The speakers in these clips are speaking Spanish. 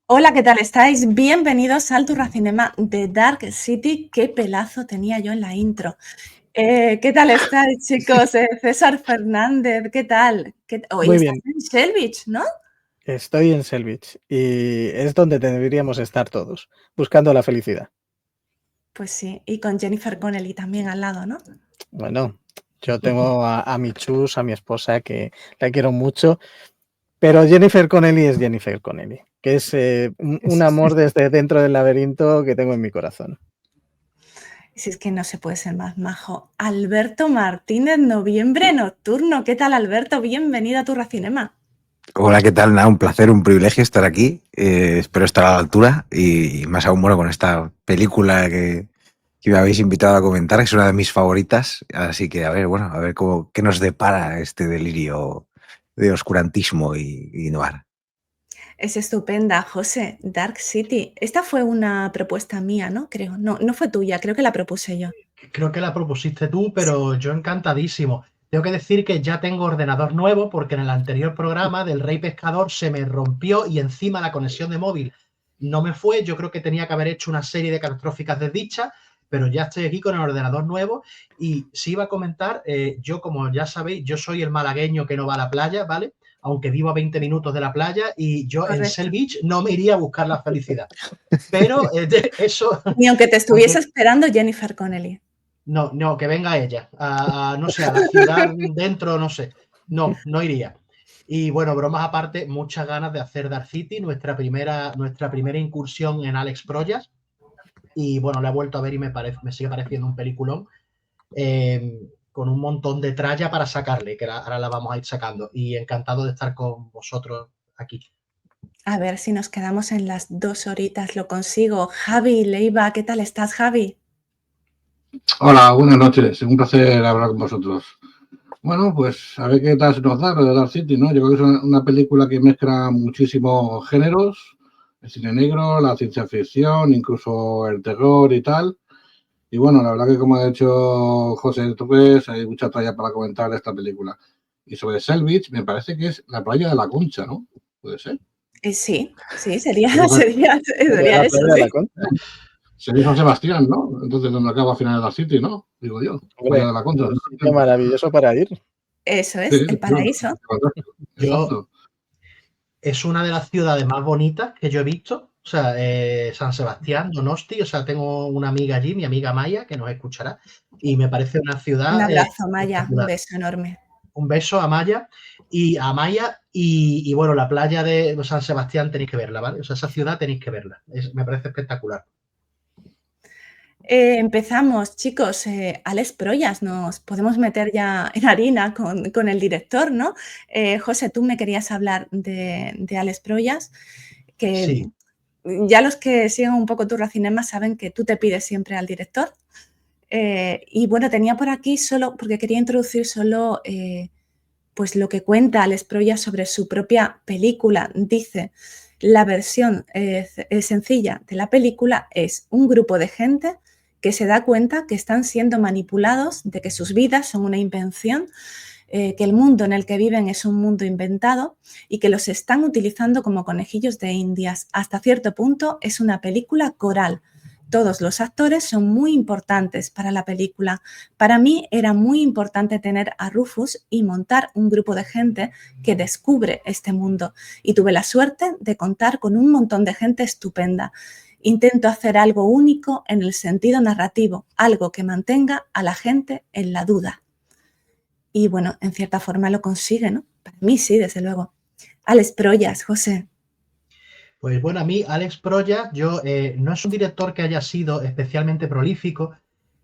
Hola, ¿qué tal estáis? Bienvenidos al Turracinema de Dark City. Qué pelazo tenía yo en la intro. ¿Qué tal estáis, chicos? César Fernández, ¿qué tal? Hoy Muy estás bien, en Selvich, ¿no? estoy en Selvich y es donde deberíamos estar todos, buscando la felicidad. Pues sí, y con Jennifer Connelly también al lado, ¿no? Bueno, yo tengo a mi chus, a mi esposa, que la quiero mucho, pero Jennifer Connelly es Jennifer Connelly, que es un amor desde dentro del laberinto que tengo en mi corazón. Si es que no se puede ser más majo. Alberto Martínez, Noviembre Nocturno. ¿Qué tal, Alberto? Bienvenido a Turracinema. Hola, ¿qué tal? Nada, un placer, un privilegio estar aquí. Espero estar a la altura y más aún, bueno, con esta película que me habéis invitado a comentar, que es una de mis favoritas. Así que, a ver, bueno, a ver qué nos depara este delirio de oscurantismo y noir. Es estupenda, José. Dark City. Esta fue una propuesta mía, ¿no? Creo. No, no fue tuya, creo que la propuse yo. Creo que la propusiste tú, Sí. pero yo encantadísimo. Tengo que decir que ya tengo ordenador nuevo porque en el anterior programa del Rey Pescador se me rompió y encima la conexión de móvil no me fue. Yo creo que tenía que haber hecho una serie de catastróficas desdichas, pero ya estoy aquí con el ordenador nuevo y si iba a comentar, yo como ya sabéis, yo soy el malagueño que no va a la playa, ¿vale? Aunque vivo a 20 minutos de la playa y yo en Correcto. Shell Beach no me iría a buscar la felicidad. Pero eso, Ni aunque te estuviese aunque esperando Jennifer Connelly. no, que venga ella, no sé, a la ciudad dentro, no sé. No, no iría. Y bueno, bromas aparte, muchas ganas de hacer Dark City, nuestra primera incursión en Alex Proyas. Y bueno, la he vuelto a ver y me sigue pareciendo un peliculón con un montón de tralla para sacarle, que ahora la vamos a ir sacando. Y encantado de estar con vosotros aquí. A ver si nos quedamos en las 2 horitas, lo consigo. Javi Leiva, ¿qué tal estás, Javi? Hola, buenas noches. Un placer hablar con vosotros. Bueno, pues a ver qué tal se nos da lo de Dark City, ¿no? Yo creo que es una película que mezcla muchísimos géneros, el cine negro, la ciencia ficción, incluso el terror y tal. Y bueno, la verdad que como ha dicho José Torres, hay mucha talla para comentar de esta película. Y sobre Selvich, me parece que es la playa de la Concha, ¿no? Puede ser. Sí, sería, Eso fue- sería La eso, playa de la sí. Concha. sería San Sebastián, ¿no? Entonces, donde acaba a finales de Dark City, ¿no? Digo yo. Playa Hombre, de la Concha. un sitio maravilloso para ir. Eso Sí, es, el paraíso. Yo, exacto. es una de las ciudades más bonitas que yo he visto. O sea, San Sebastián, Donosti, o sea, tengo una amiga allí, mi amiga Maya, que nos escuchará, y me parece una Un ciudad abrazo, Maya, un espectacular. beso enorme. Un beso a Maya y bueno, la playa de San Sebastián tenéis que verla, ¿vale? O sea, esa ciudad tenéis que verla. Me parece espectacular. Empezamos, chicos. Alex Proyas, nos podemos meter ya en harina con el director, ¿no? José, tú me querías hablar de Alex Proyas, que Sí, ya los que siguen un poco Turracinema saben que tú te pides siempre al director. Y bueno, tenía por aquí solo, porque quería introducir solo pues lo que cuenta Alex Proyas sobre su propia película. Dice, la versión sencilla de la película es un grupo de gente que se da cuenta que están siendo manipulados, de que sus vidas son una invención, que el mundo en el que viven es un mundo inventado y que los están utilizando como conejillos de indias. Hasta cierto punto es una película coral. Todos los actores son muy importantes para la película. Para mí era muy importante tener a Rufus y montar un grupo de gente que descubre este mundo. Y tuve la suerte de contar con un montón de gente estupenda. Intento hacer algo único en el sentido narrativo, algo que mantenga a la gente en la duda. Y bueno, en cierta forma lo consigue, ¿no? Para mí sí, desde luego. Alex Proyas, José. pues bueno, a mí Alex Proya, no es un director que haya sido especialmente prolífico.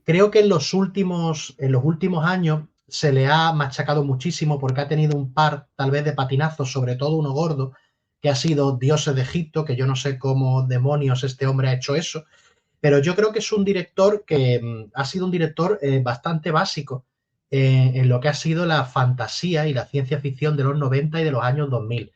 Creo que en los últimos años se le ha machacado muchísimo porque ha tenido un par, tal vez, de patinazos, sobre todo uno gordo, que ha sido Dioses de Egipto, que yo no sé cómo demonios este hombre ha hecho eso. Pero yo creo que es un director que ha sido un director bastante básico en lo que ha sido la fantasía y la ciencia ficción de los 90 y de los años 2000.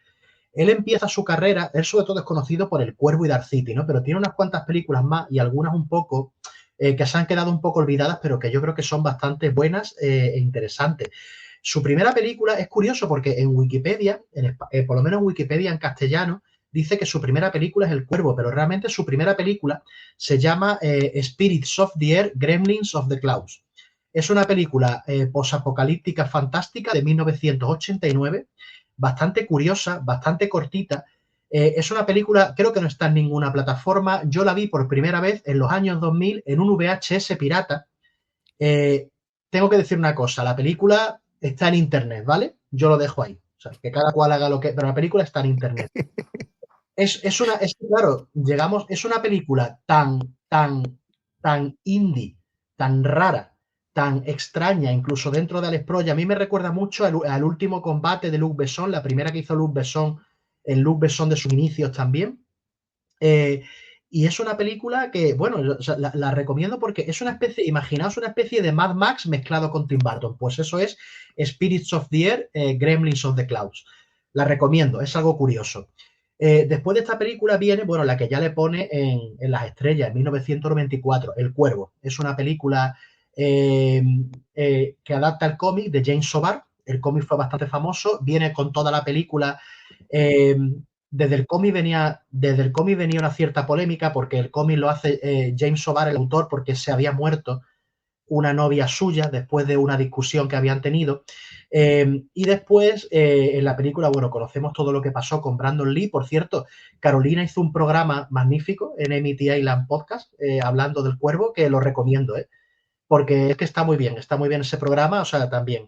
Él empieza su carrera, él sobre todo es conocido por El Cuervo y Dark City, ¿no? Pero tiene unas cuantas películas más y algunas un poco que se han quedado un poco olvidadas, pero que yo creo que son bastante buenas e interesantes. Su primera película es curioso porque en Wikipedia, por lo menos en Wikipedia en castellano, dice que su primera película es El Cuervo, pero realmente su primera película se llama Spirits of the Air, Gremlins of the Clouds. Es una película posapocalíptica fantástica de 1989, bastante curiosa, bastante cortita. Es una película, creo que no está en ninguna plataforma. Yo la vi por primera vez en los años 2000 en un VHS pirata. Tengo que decir una cosa, la película está en internet, ¿vale? Yo lo dejo ahí. O sea, que cada cual haga lo que... Pero la película está en internet. Claro, es una película tan indie, tan rara, tan extraña, incluso dentro de Alex Proyas. A mí me recuerda mucho al último combate de Luc Besson, la primera que hizo Luc Besson, el Luc Besson de sus inicios también. Y es una película que, bueno, o sea, la recomiendo porque es una especie, imaginaos una especie de Mad Max mezclado con Tim Burton. Pues eso es Spirits of the Air, Gremlins of the Clouds. La recomiendo, es algo curioso. Después de esta película viene, bueno, la que ya le pone en las estrellas, en 1994, El Cuervo. Es una película que adapta el cómic de James Sobar. El cómic fue bastante famoso, viene con toda la película. Desde el cómic venía una cierta polémica porque el cómic lo hace James Sobar, el autor, porque se había muerto una novia suya después de una discusión que habían tenido. Y después, en la película, bueno, conocemos todo lo que pasó con Brandon Lee. Por cierto, Carolina hizo un programa magnífico en MIT Island Podcast hablando del Cuervo, que lo recomiendo, porque es que está muy bien ese programa, o sea, también.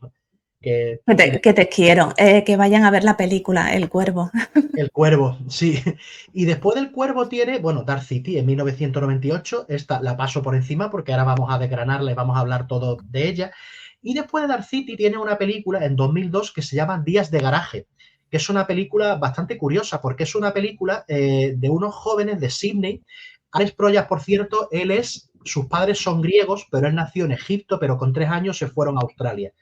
Que te quiero, que vayan a ver la película El Cuervo. El Cuervo, sí. Y después del Cuervo tiene, bueno, Dark City en 1998. Esta la paso por encima porque ahora vamos a desgranarla y vamos a hablar todo de ella. Y después de Dark City tiene una película en 2002 que se llama Días de Garaje, que es una película bastante curiosa porque es una película de unos jóvenes de Sydney. Alex Proyas, por cierto, sus padres son griegos, pero él nació en Egipto, pero con 3 años se fueron a Australia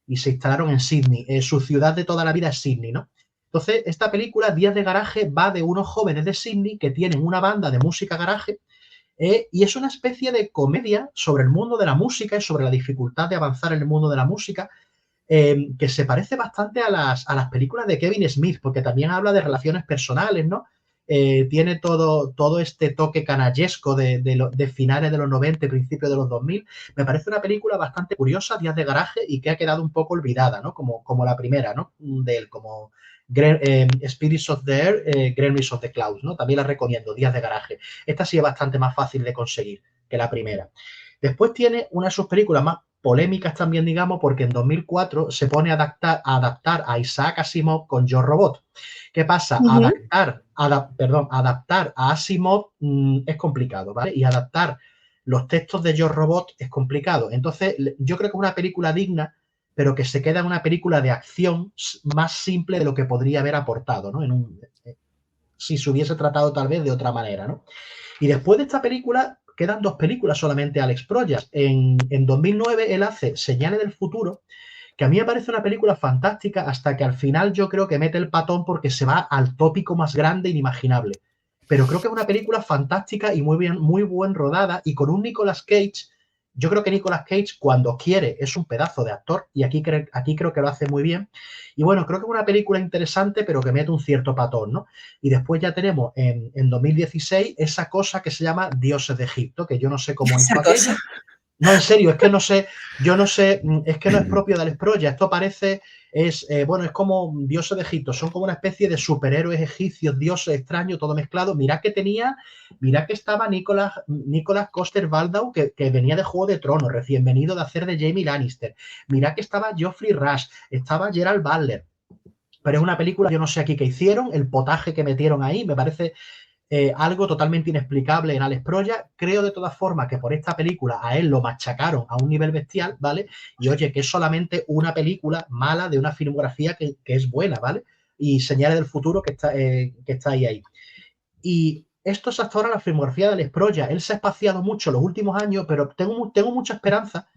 y se instalaron en Sydney. Su ciudad de toda la vida es Sydney, ¿no? Entonces, esta película, Días de Garaje, va de unos jóvenes de Sydney que tienen una banda de música garaje y es una especie de comedia sobre el mundo de la música y sobre la dificultad de avanzar en el mundo de la música, que se parece bastante a las películas de Kevin Smith, porque también habla de relaciones personales, ¿no? Tiene todo este toque canallesco de finales de los 90, principios de los 2000. Me parece una película bastante curiosa, Días de Garaje, y que ha quedado un poco olvidada, ¿no? Como la primera, ¿no? De él, como Spirits of the Air, Gremlins of the Clouds, ¿no? También la recomiendo, Días de Garaje. Esta sí es bastante más fácil de conseguir que la primera. Después tiene una de sus películas más polémicas también, digamos, porque en 2004 se pone a adaptar a Isaac Asimov con Yo Robot. ¿Qué pasa? Adaptar a Asimov es complicado, ¿vale? Y adaptar los textos de Yo Robot es complicado. Entonces, yo creo que es una película digna, pero que se queda en una película de acción más simple de lo que podría haber aportado, ¿no? Si se hubiese tratado tal vez de otra manera, ¿no? Y después de esta película, quedan 2 películas solamente Alex Proyas. En 2009 él hace Señales del Futuro, que a mí me parece una película fantástica hasta que al final yo creo que mete el patón porque se va al tópico más grande inimaginable. Pero creo que es una película fantástica y muy buen rodada y con un Nicolas Cage. Yo creo que Nicolas Cage cuando quiere es un pedazo de actor y aquí creo que lo hace muy bien. Y bueno, creo que es una película interesante pero que mete un cierto patón, ¿no? Y después ya tenemos en 2016 esa cosa que se llama Dioses de Egipto, que yo no sé cómo hizo aquello. No, en serio, es que no sé, es que no es propio de Alex Proyas. Esto parece, es como Dioses de Egipto, son como una especie de superhéroes egipcios, dioses extraños, todo mezclado. Mirad que estaba Nicolas Coster-Waldau, que venía de Juego de Tronos, recién venido de hacer de Jaime Lannister. Mirad que estaba Geoffrey Rush, estaba Gerald Butler. Pero es una película, yo no sé aquí qué hicieron, el potaje que metieron ahí, me parece algo totalmente inexplicable en Alex Proyas. Creo de todas formas que por esta película a él lo machacaron a un nivel bestial, ¿vale? Y oye, que es solamente una película mala de una filmografía que es buena, ¿vale? Y Señales del Futuro que está ahí. Y esto es hasta ahora la filmografía de Alex Proyas. Él se ha espaciado mucho los últimos años, pero tengo mucha esperanza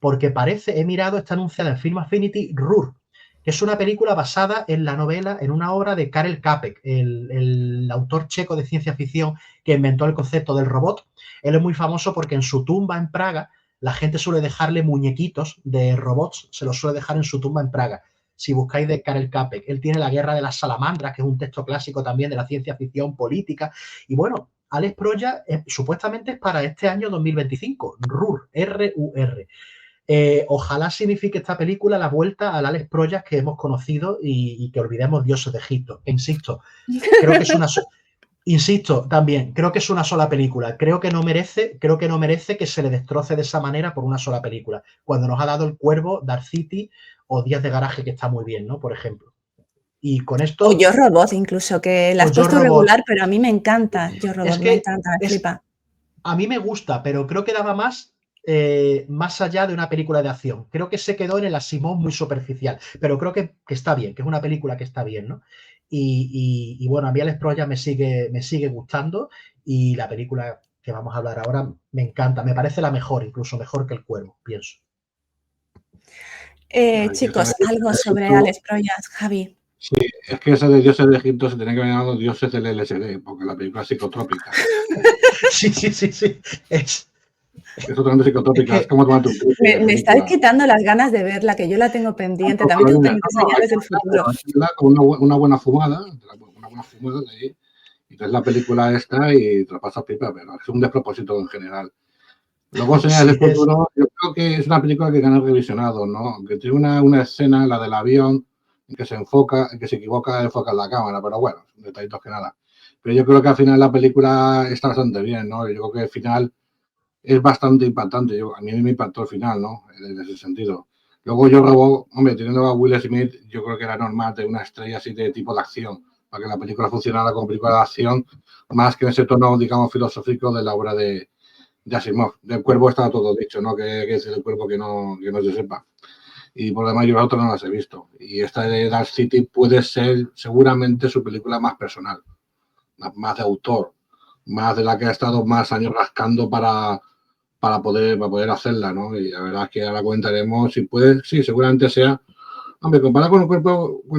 porque he mirado, está anunciada en Film Affinity, Ruhr, que es una película basada en la novela, en una obra de Karel Čapek, el autor checo de ciencia ficción que inventó el concepto del robot. Él es muy famoso porque en su tumba en Praga la gente suele dejarle muñequitos de robots, se los suele dejar en su tumba en Praga. si buscáis de Karel Capek. Él tiene La guerra de las salamandras, que es un texto clásico también de la ciencia ficción política. Y bueno, Alex Proyas supuestamente es para este año 2025, RUR, R-U-R. Ojalá signifique esta película la vuelta al Alex Proyas que hemos conocido y que olvidemos Dioses de Egipto. Insisto, creo que es una... Insisto, también, creo que es una sola película. Creo que no merece que se le destroce de esa manera por una sola película. Cuando nos ha dado El Cuervo, Dark City o Días de Garaje, que está muy bien, ¿no? Por ejemplo. Y con esto... O Yo Robot, incluso, que la has puesto regular, pero a mí me encanta. Yo Robot, me encanta, me flipa. A mí me gusta, pero creo que daba más allá de una película de acción. Creo que se quedó en el Asimov muy superficial, pero creo que está bien, que es una película que está bien, ¿no? Y bueno, a mí Alex Proyas me sigue gustando y la película que vamos a hablar ahora me encanta, me parece la mejor, incluso mejor que El Cuervo, pienso. Chicos, algo sobre Alex Proyas, Javi. Sí, es que ese de Dioses de Egipto se tenía que haber llamado Dioses del LSD, porque la película es psicotrópica. Sí. Es totalmente psicotrópica, es como tomarte un triple. Me estáis quitando las ganas de verla, que yo la tengo pendiente. También tengo pendientes señales del futuro. Con una buena fumada de ahí, y ves la película esta y te la pasas pipa, pero es un despropósito en general. Luego, señales del futuro, yo creo que es una película que gana revisionado, ¿no? Que tiene una escena, la del avión, en que se equivoca, enfoca la cámara, pero bueno, son detallitos que nada. Pero yo creo que al final la película está bastante bien, ¿no? Yo creo que el final es bastante impactante. A mí me impactó el final, ¿no? En ese sentido. Luego Yo Robot, hombre, teniendo a Will Smith, yo creo que era normal tener una estrella así de tipo de acción, para que la película funcionara como película de acción, más que en ese tono, digamos, filosófico de la obra de Asimov. Del Cuervo está todo dicho, ¿no? Que es el Cuervo que no se sepa. Y por lo demás, yo las otras no las he visto. Y esta de Dark City puede ser seguramente su película más personal, más de autor, más de la que ha estado más años rascando para poder hacerla, ¿no? Y la verdad es que ahora comentaremos si puede, sí, seguramente sea. Hombre, comparada con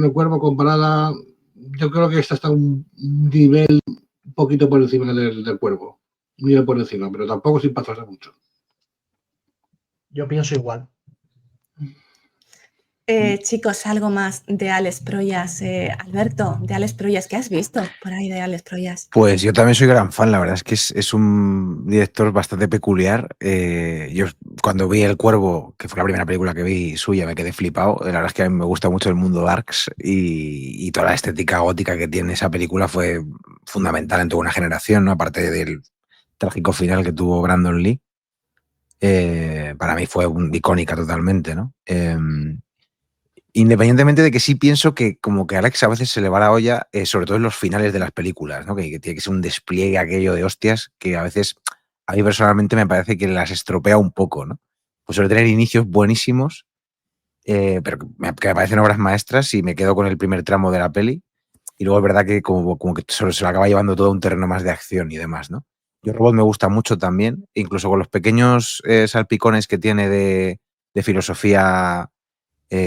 el cuervo comparada, yo creo que esta está un nivel un poquito por encima del Cuervo. Un nivel por encima, pero tampoco sin pasarse mucho. Yo pienso igual. Chicos, algo más de Alex Proyas. Alberto, de Alex Proyas, ¿qué has visto por ahí de Alex Proyas? Pues yo también soy gran fan, la verdad es que es un director bastante peculiar. Yo cuando vi El Cuervo, que fue la primera película que vi suya, me quedé flipado. La verdad es que a mí me gusta mucho el mundo darks y toda la estética gótica que tiene esa película fue fundamental en toda una generación, ¿no? Aparte del trágico final que tuvo Brandon Lee. Para mí fue icónica totalmente, ¿no? Independientemente de que sí pienso que como que a Alex a veces se le va la olla, sobre todo en los finales de las películas, ¿no? Que tiene que ser un despliegue aquello de hostias que a veces a mí personalmente me parece que las estropea un poco, ¿no? Pues suele tener inicios buenísimos, pero que me parecen obras maestras y me quedo con el primer tramo de la peli y luego es verdad que como que se lo acaba llevando todo a un terreno más de acción y demás, ¿no? Yo Robot me gusta mucho también, incluso con los pequeños salpicones que tiene de filosofía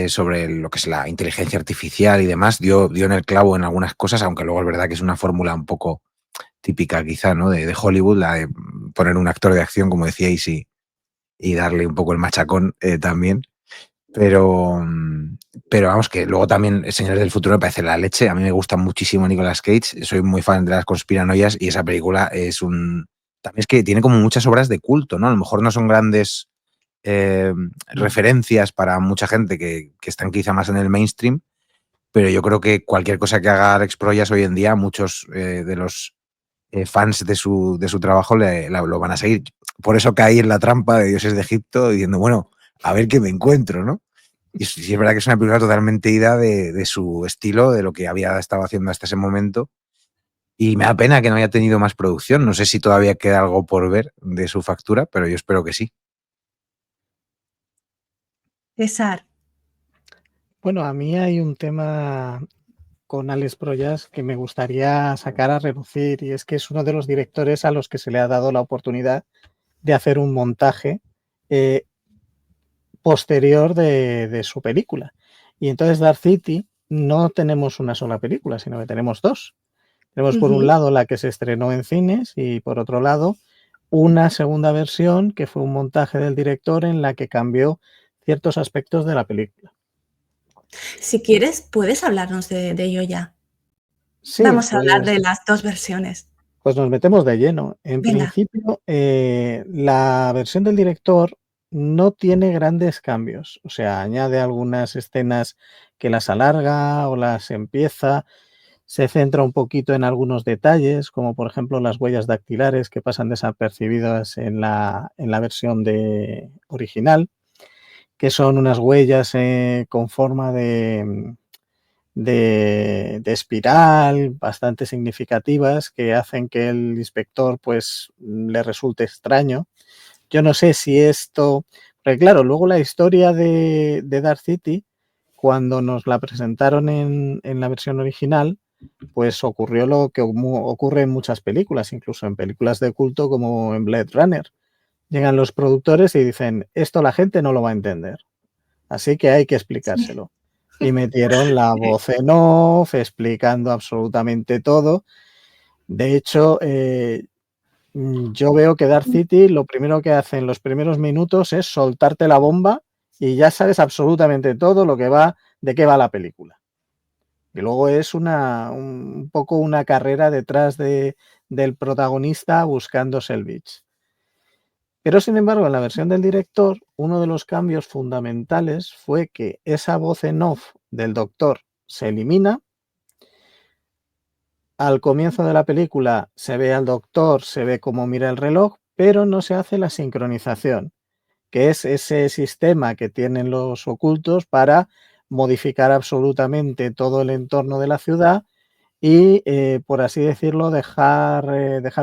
sobre lo que es la inteligencia artificial y demás, dio en el clavo en algunas cosas, aunque luego es verdad que es una fórmula un poco típica quizá, ¿no? de Hollywood, la de poner un actor de acción, como decíais, y darle un poco el machacón también. Pero vamos, que luego también Señores del Futuro me parece la leche. A mí me gusta muchísimo Nicolas Cage, soy muy fan de las conspiranoias y esa película también es que tiene como muchas obras de culto, ¿no? A lo mejor no son grandes referencias para mucha gente que están quizá más en el mainstream, pero yo creo que cualquier cosa que haga Alex Proyas hoy en día, muchos de los fans de su trabajo lo van a seguir. Por eso caí en la trampa de Dioses de Egipto diciendo, bueno, a ver qué me encuentro, ¿no? Y sí es verdad que es una película totalmente ida de su estilo, de lo que había estado haciendo hasta ese momento. Y me da pena que no haya tenido más producción. No sé si todavía queda algo por ver de su factura, pero yo espero que sí. César. Bueno, a mí hay un tema con Alex Proyas que me gustaría sacar a relucir y es que es uno de los directores a los que se le ha dado la oportunidad de hacer un montaje posterior de su película. Y entonces Dark City no tenemos una sola película, sino que tenemos dos. Tenemos por un lado la que se estrenó en cines y por otro lado una segunda versión que fue un montaje del director en la que cambió ciertos aspectos de la película. Si quieres, puedes hablarnos de ello ya. Sí, Vamos a hablar pues, de las 2 versiones. pues nos metemos de lleno. En Venga. principio, la versión del director no tiene grandes cambios. O sea, añade algunas escenas que las alarga o las empieza. Se centra un poquito en algunos detalles, como por ejemplo las huellas dactilares que pasan desapercibidas en la versión original, que son unas huellas con forma de espiral bastante significativas que hacen que el inspector pues le resulte extraño. Yo no sé si esto, porque claro, luego la historia de Dark City, cuando nos la presentaron en la versión original, pues ocurrió lo que ocurre en muchas películas, incluso en películas de culto como en Blade Runner. Llegan los productores y dicen, esto la gente no lo va a entender, así que hay que Sí. explicárselo. Y metieron la voz en off, explicando absolutamente todo. De hecho, yo veo que Dark City lo primero que hace en los primeros minutos es soltarte la bomba y ya sabes absolutamente todo lo que va, de qué va la película. Y luego es un poco una carrera detrás del protagonista buscando Selvich. Pero sin embargo, en la versión del director, uno de los cambios fundamentales fue que esa voz en off del doctor se elimina. Al comienzo de la película se ve al doctor, se ve cómo mira el reloj, pero no se hace la sincronización, que es ese sistema que tienen los ocultos para modificar absolutamente todo el entorno de la ciudad y, por así decirlo, dejar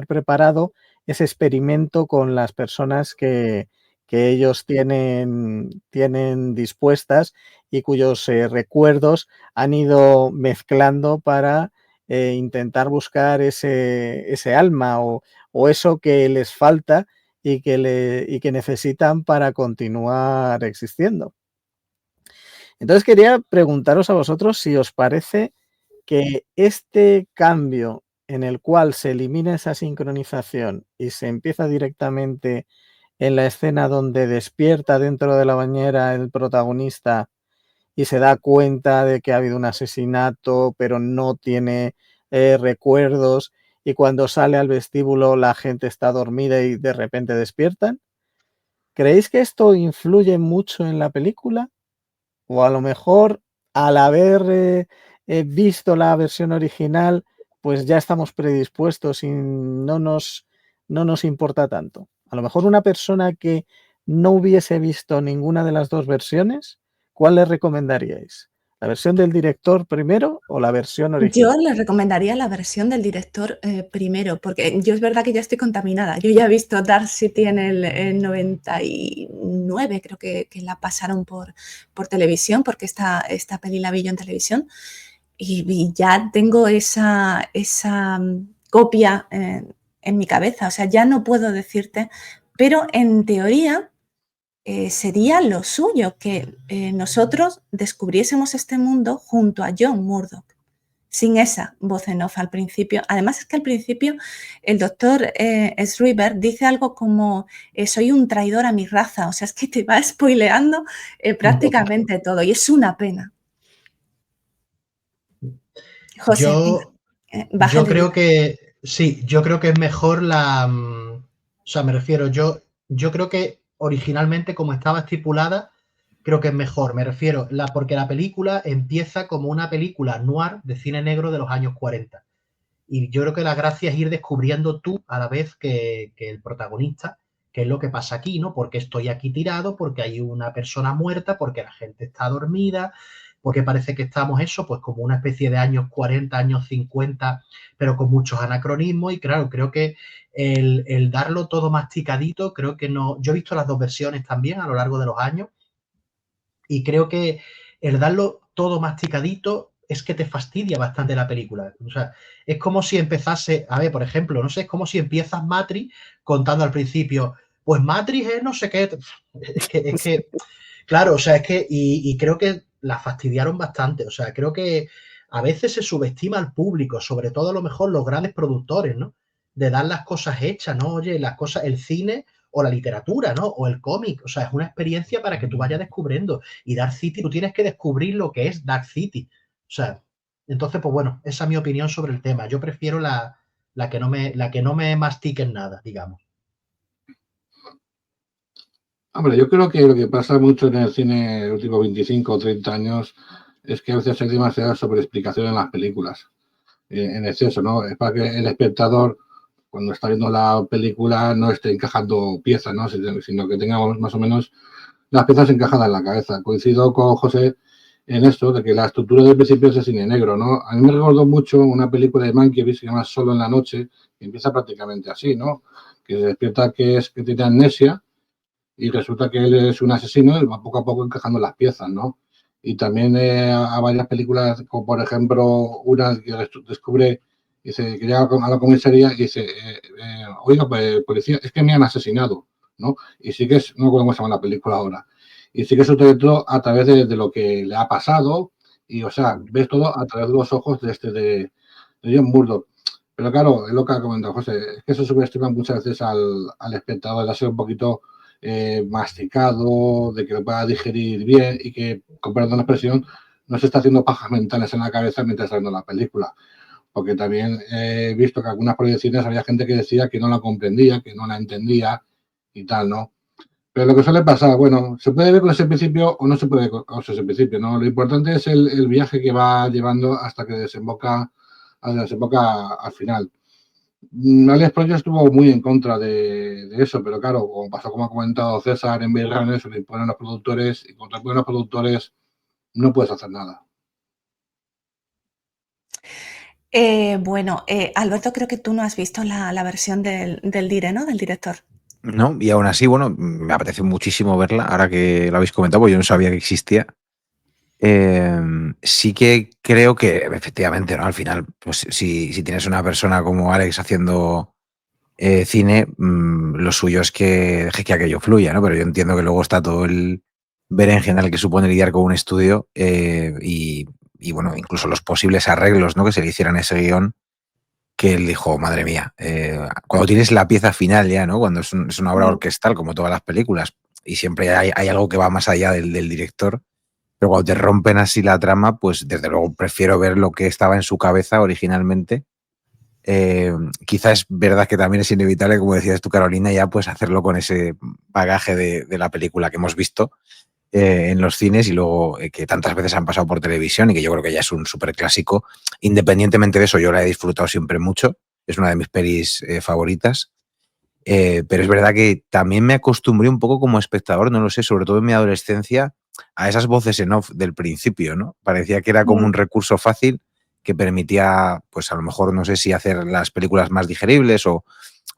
preparado ese experimento con las personas que ellos tienen dispuestas y cuyos recuerdos han ido mezclando para intentar buscar ese alma o eso que les falta y que necesitan para continuar existiendo. Entonces quería preguntaros a vosotros si os parece que este cambio en el cual se elimina esa sincronización y se empieza directamente en la escena donde despierta dentro de la bañera el protagonista y se da cuenta de que ha habido un asesinato, pero no tiene recuerdos, y cuando sale al vestíbulo la gente está dormida y de repente despiertan. ¿Creéis que esto influye mucho en la película? O a lo mejor al haber visto la versión original, pues ya estamos predispuestos y no nos importa tanto. A lo mejor una persona que no hubiese visto ninguna de las dos versiones, ¿cuál le recomendaríais? ¿La versión del director primero o la versión Yo original? le recomendaría la versión del director primero, porque yo es verdad que ya estoy contaminada. Yo ya he visto Dark City en el 99, creo que la pasaron por televisión, porque esta peli la vi yo en televisión, y ya tengo esa copia en mi cabeza. O sea, ya no puedo decirte, pero en teoría sería lo suyo que nosotros descubriésemos este mundo junto a John Murdoch, sin esa voz en off al principio. Además es que al principio el doctor Schreiber dice algo como soy un traidor a mi raza. O sea, es que te va spoileando prácticamente todo y es una pena. José, venga, baja el Yo creo ritmo. que sí, yo creo que es mejor o sea, me refiero, yo creo que originalmente como estaba estipulada, creo que es mejor, me refiero, porque la película empieza como una película noir de cine negro de los años 40. Y yo creo que la gracia es ir descubriendo tú a la vez que el protagonista qué es lo que pasa aquí, ¿no? Porque estoy aquí tirado, porque hay una persona muerta, porque la gente está dormida, porque parece que estamos eso, pues como una especie de años 40, años 50, pero con muchos anacronismos. Y claro, creo que el darlo todo masticadito, creo que no. Yo he visto las dos versiones también a lo largo de los años y creo que el darlo todo masticadito es que te fastidia bastante la película. O sea, es como si empezase, a ver, por ejemplo, no sé, es como si empiezas Matrix contando al principio, pues Matrix es no sé qué. Es que claro, o sea, es que, y creo que la fastidiaron bastante. O sea, creo que a veces se subestima al público, sobre todo a lo mejor los grandes productores, ¿no? De dar las cosas hechas, ¿no? Oye, las cosas, el cine o la literatura, ¿no? O el cómic. O sea, es una experiencia para que tú vayas descubriendo. Y Dark City, tú tienes que descubrir lo que es Dark City. O sea, entonces, pues bueno, esa es mi opinión sobre el tema. Yo prefiero la que no me mastiquen nada, digamos. Hombre, yo creo que lo que pasa mucho en el cine en los últimos 25 o 30 años es que a veces hay demasiada sobreexplicación en las películas, en exceso, ¿no? Es para que el espectador, cuando está viendo la película, no esté encajando piezas, ¿no? Sino que tengamos más o menos las piezas encajadas en la cabeza. Coincido con José en esto, de que la estructura del principio es de cine negro, ¿no? A mí me recordó mucho una película de Mankiewicz que se llama Solo en la noche, que empieza prácticamente así, ¿no? Que se despierta que tiene amnesia y resulta que él es un asesino y va poco a poco encajando las piezas, ¿no? Y también a varias películas, como por ejemplo una que descubre, dice, que llega a la comisaría y dice, oiga, pues, policía, es que me han asesinado, ¿no? Y sí que es, no recuerdo cómo se llama la película ahora, y sí que es su dentro a través de lo que le ha pasado, y o sea, ves todo a través de los ojos de John Murdoch. Pero claro, es lo que ha comentado José, es que eso subestima muchas veces al espectador, de ser un poquito masticado, de que lo pueda digerir bien y que, con perdón la expresión, no se está haciendo pajas mentales en la cabeza mientras está viendo la película. Porque también he visto que algunas proyecciones había gente que decía que no la comprendía, que no la entendía y tal, ¿no? Pero lo que suele pasar, bueno, se puede ver con ese principio o no se puede ver con ese principio, ¿no? Lo importante es el viaje que va llevando hasta que desemboca al final. Alex Proyas estuvo muy en contra de eso, pero claro, como pasó, como ha comentado César, en Blade Runner se le imponen los productores y contra los productores no puedes hacer nada. Bueno, Alberto, creo que tú no has visto la versión del dire, ¿no? Del director. No, y aún así, bueno, me apetece muchísimo verla, ahora que lo habéis comentado, porque yo no sabía que existía. Sí que creo que efectivamente, ¿no? Al final, pues si tienes una persona como Alex haciendo cine, lo suyo es que deje que aquello fluya, ¿no? Pero yo entiendo que luego está todo el berenjenal que supone lidiar con un estudio y bueno, incluso los posibles arreglos, ¿no? Que se le hicieran a ese guión, que él dijo, madre mía, cuando tienes la pieza final ya, ¿no? Cuando es una obra orquestal, como todas las películas, y siempre hay algo que va más allá del director, pero cuando te rompen así la trama, pues desde luego prefiero ver lo que estaba en su cabeza originalmente. Quizás es verdad que también es inevitable, como decías tú, Carolina, ya pues hacerlo con ese bagaje de la película que hemos visto en los cines y luego que tantas veces han pasado por televisión y que yo creo que ya es un súper clásico. Independientemente de eso, yo la he disfrutado siempre mucho. Es una de mis pelis favoritas. Pero es verdad que también me acostumbré un poco como espectador, no lo sé, sobre todo en mi adolescencia, a esas voces en off del principio, ¿no? Parecía que era como un recurso fácil que permitía, pues a lo mejor, no sé si hacer las películas más digeribles o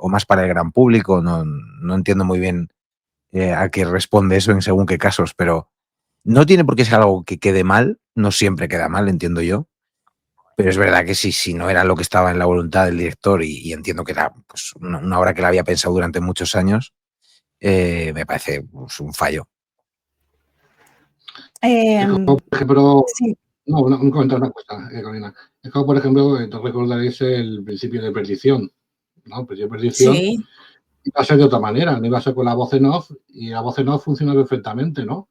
más para el gran público, no entiendo muy bien a qué responde eso en según qué casos, pero no tiene por qué ser algo que quede mal, no siempre queda mal, entiendo yo, pero es verdad que si no era lo que estaba en la voluntad del director y entiendo que era pues, una obra que la había pensado durante muchos años, me parece pues, un fallo. Es como, por ejemplo, Sí. no, un comentario, una cosa, Carolina. Es como, por ejemplo, no recordaréis el principio de Perdición, ¿no? El principio de Perdición Sí. iba a ser de otra manera, no iba a ser con la voz en off y la voz en off funciona perfectamente, ¿no?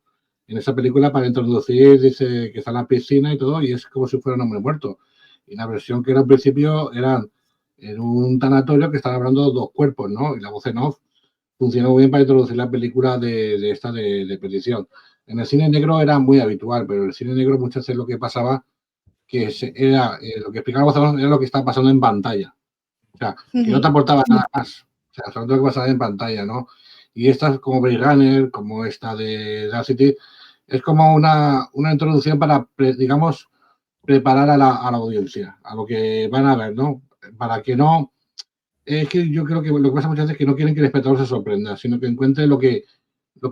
En esa película, para introducir, dice que está en la piscina y todo, y es como si fuera un hombre muerto. Y la versión que era al principio eran en un tanatorio que estaban hablando dos cuerpos, ¿no? Y la voz en off funcionó muy bien para introducir la película de esta de Perdición. En el cine negro era muy habitual, pero en el cine negro muchas veces lo que pasaba que era lo que explicaba la voz en off era lo que estaba pasando en pantalla. O sea, que no te aportaba nada más. O sea, solamente lo que pasaba en pantalla, ¿no? Y estas como Blade Runner, como esta de Dark City, es como una introducción para, digamos, preparar a la audiencia, a lo que van a ver, ¿no? Para que no... Es que yo creo que lo que pasa muchas veces es que no quieren que el espectador se sorprenda, sino que encuentre lo que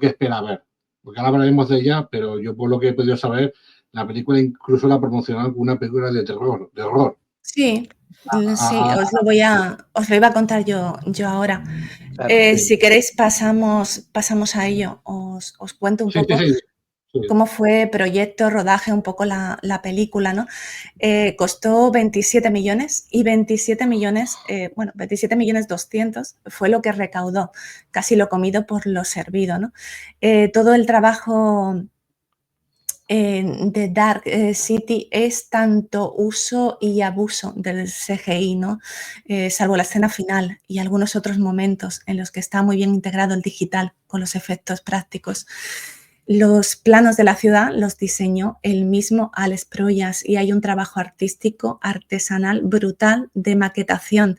espera ver. Porque ahora hablaremos de ella, pero yo por lo que he podido saber, la película incluso la promocionaron como una película de terror, de horror. Sí, sí, os lo iba a contar yo ahora. Claro. Si queréis pasamos a ello. Os cuento un poco. Sí. Sí. cómo fue proyecto, rodaje, un poco la película, ¿no? Costó 27 millones y 27 millones, 27 millones 200 fue lo que recaudó, casi lo comido por lo servido, ¿no? Todo el trabajo de Dark City es tanto uso y abuso del CGI, ¿no? Salvo la escena final y algunos otros momentos en los que está muy bien integrado el digital con los efectos prácticos. Los planos de la ciudad los diseñó el mismo Alex Proyas y hay un trabajo artístico, artesanal, brutal de maquetación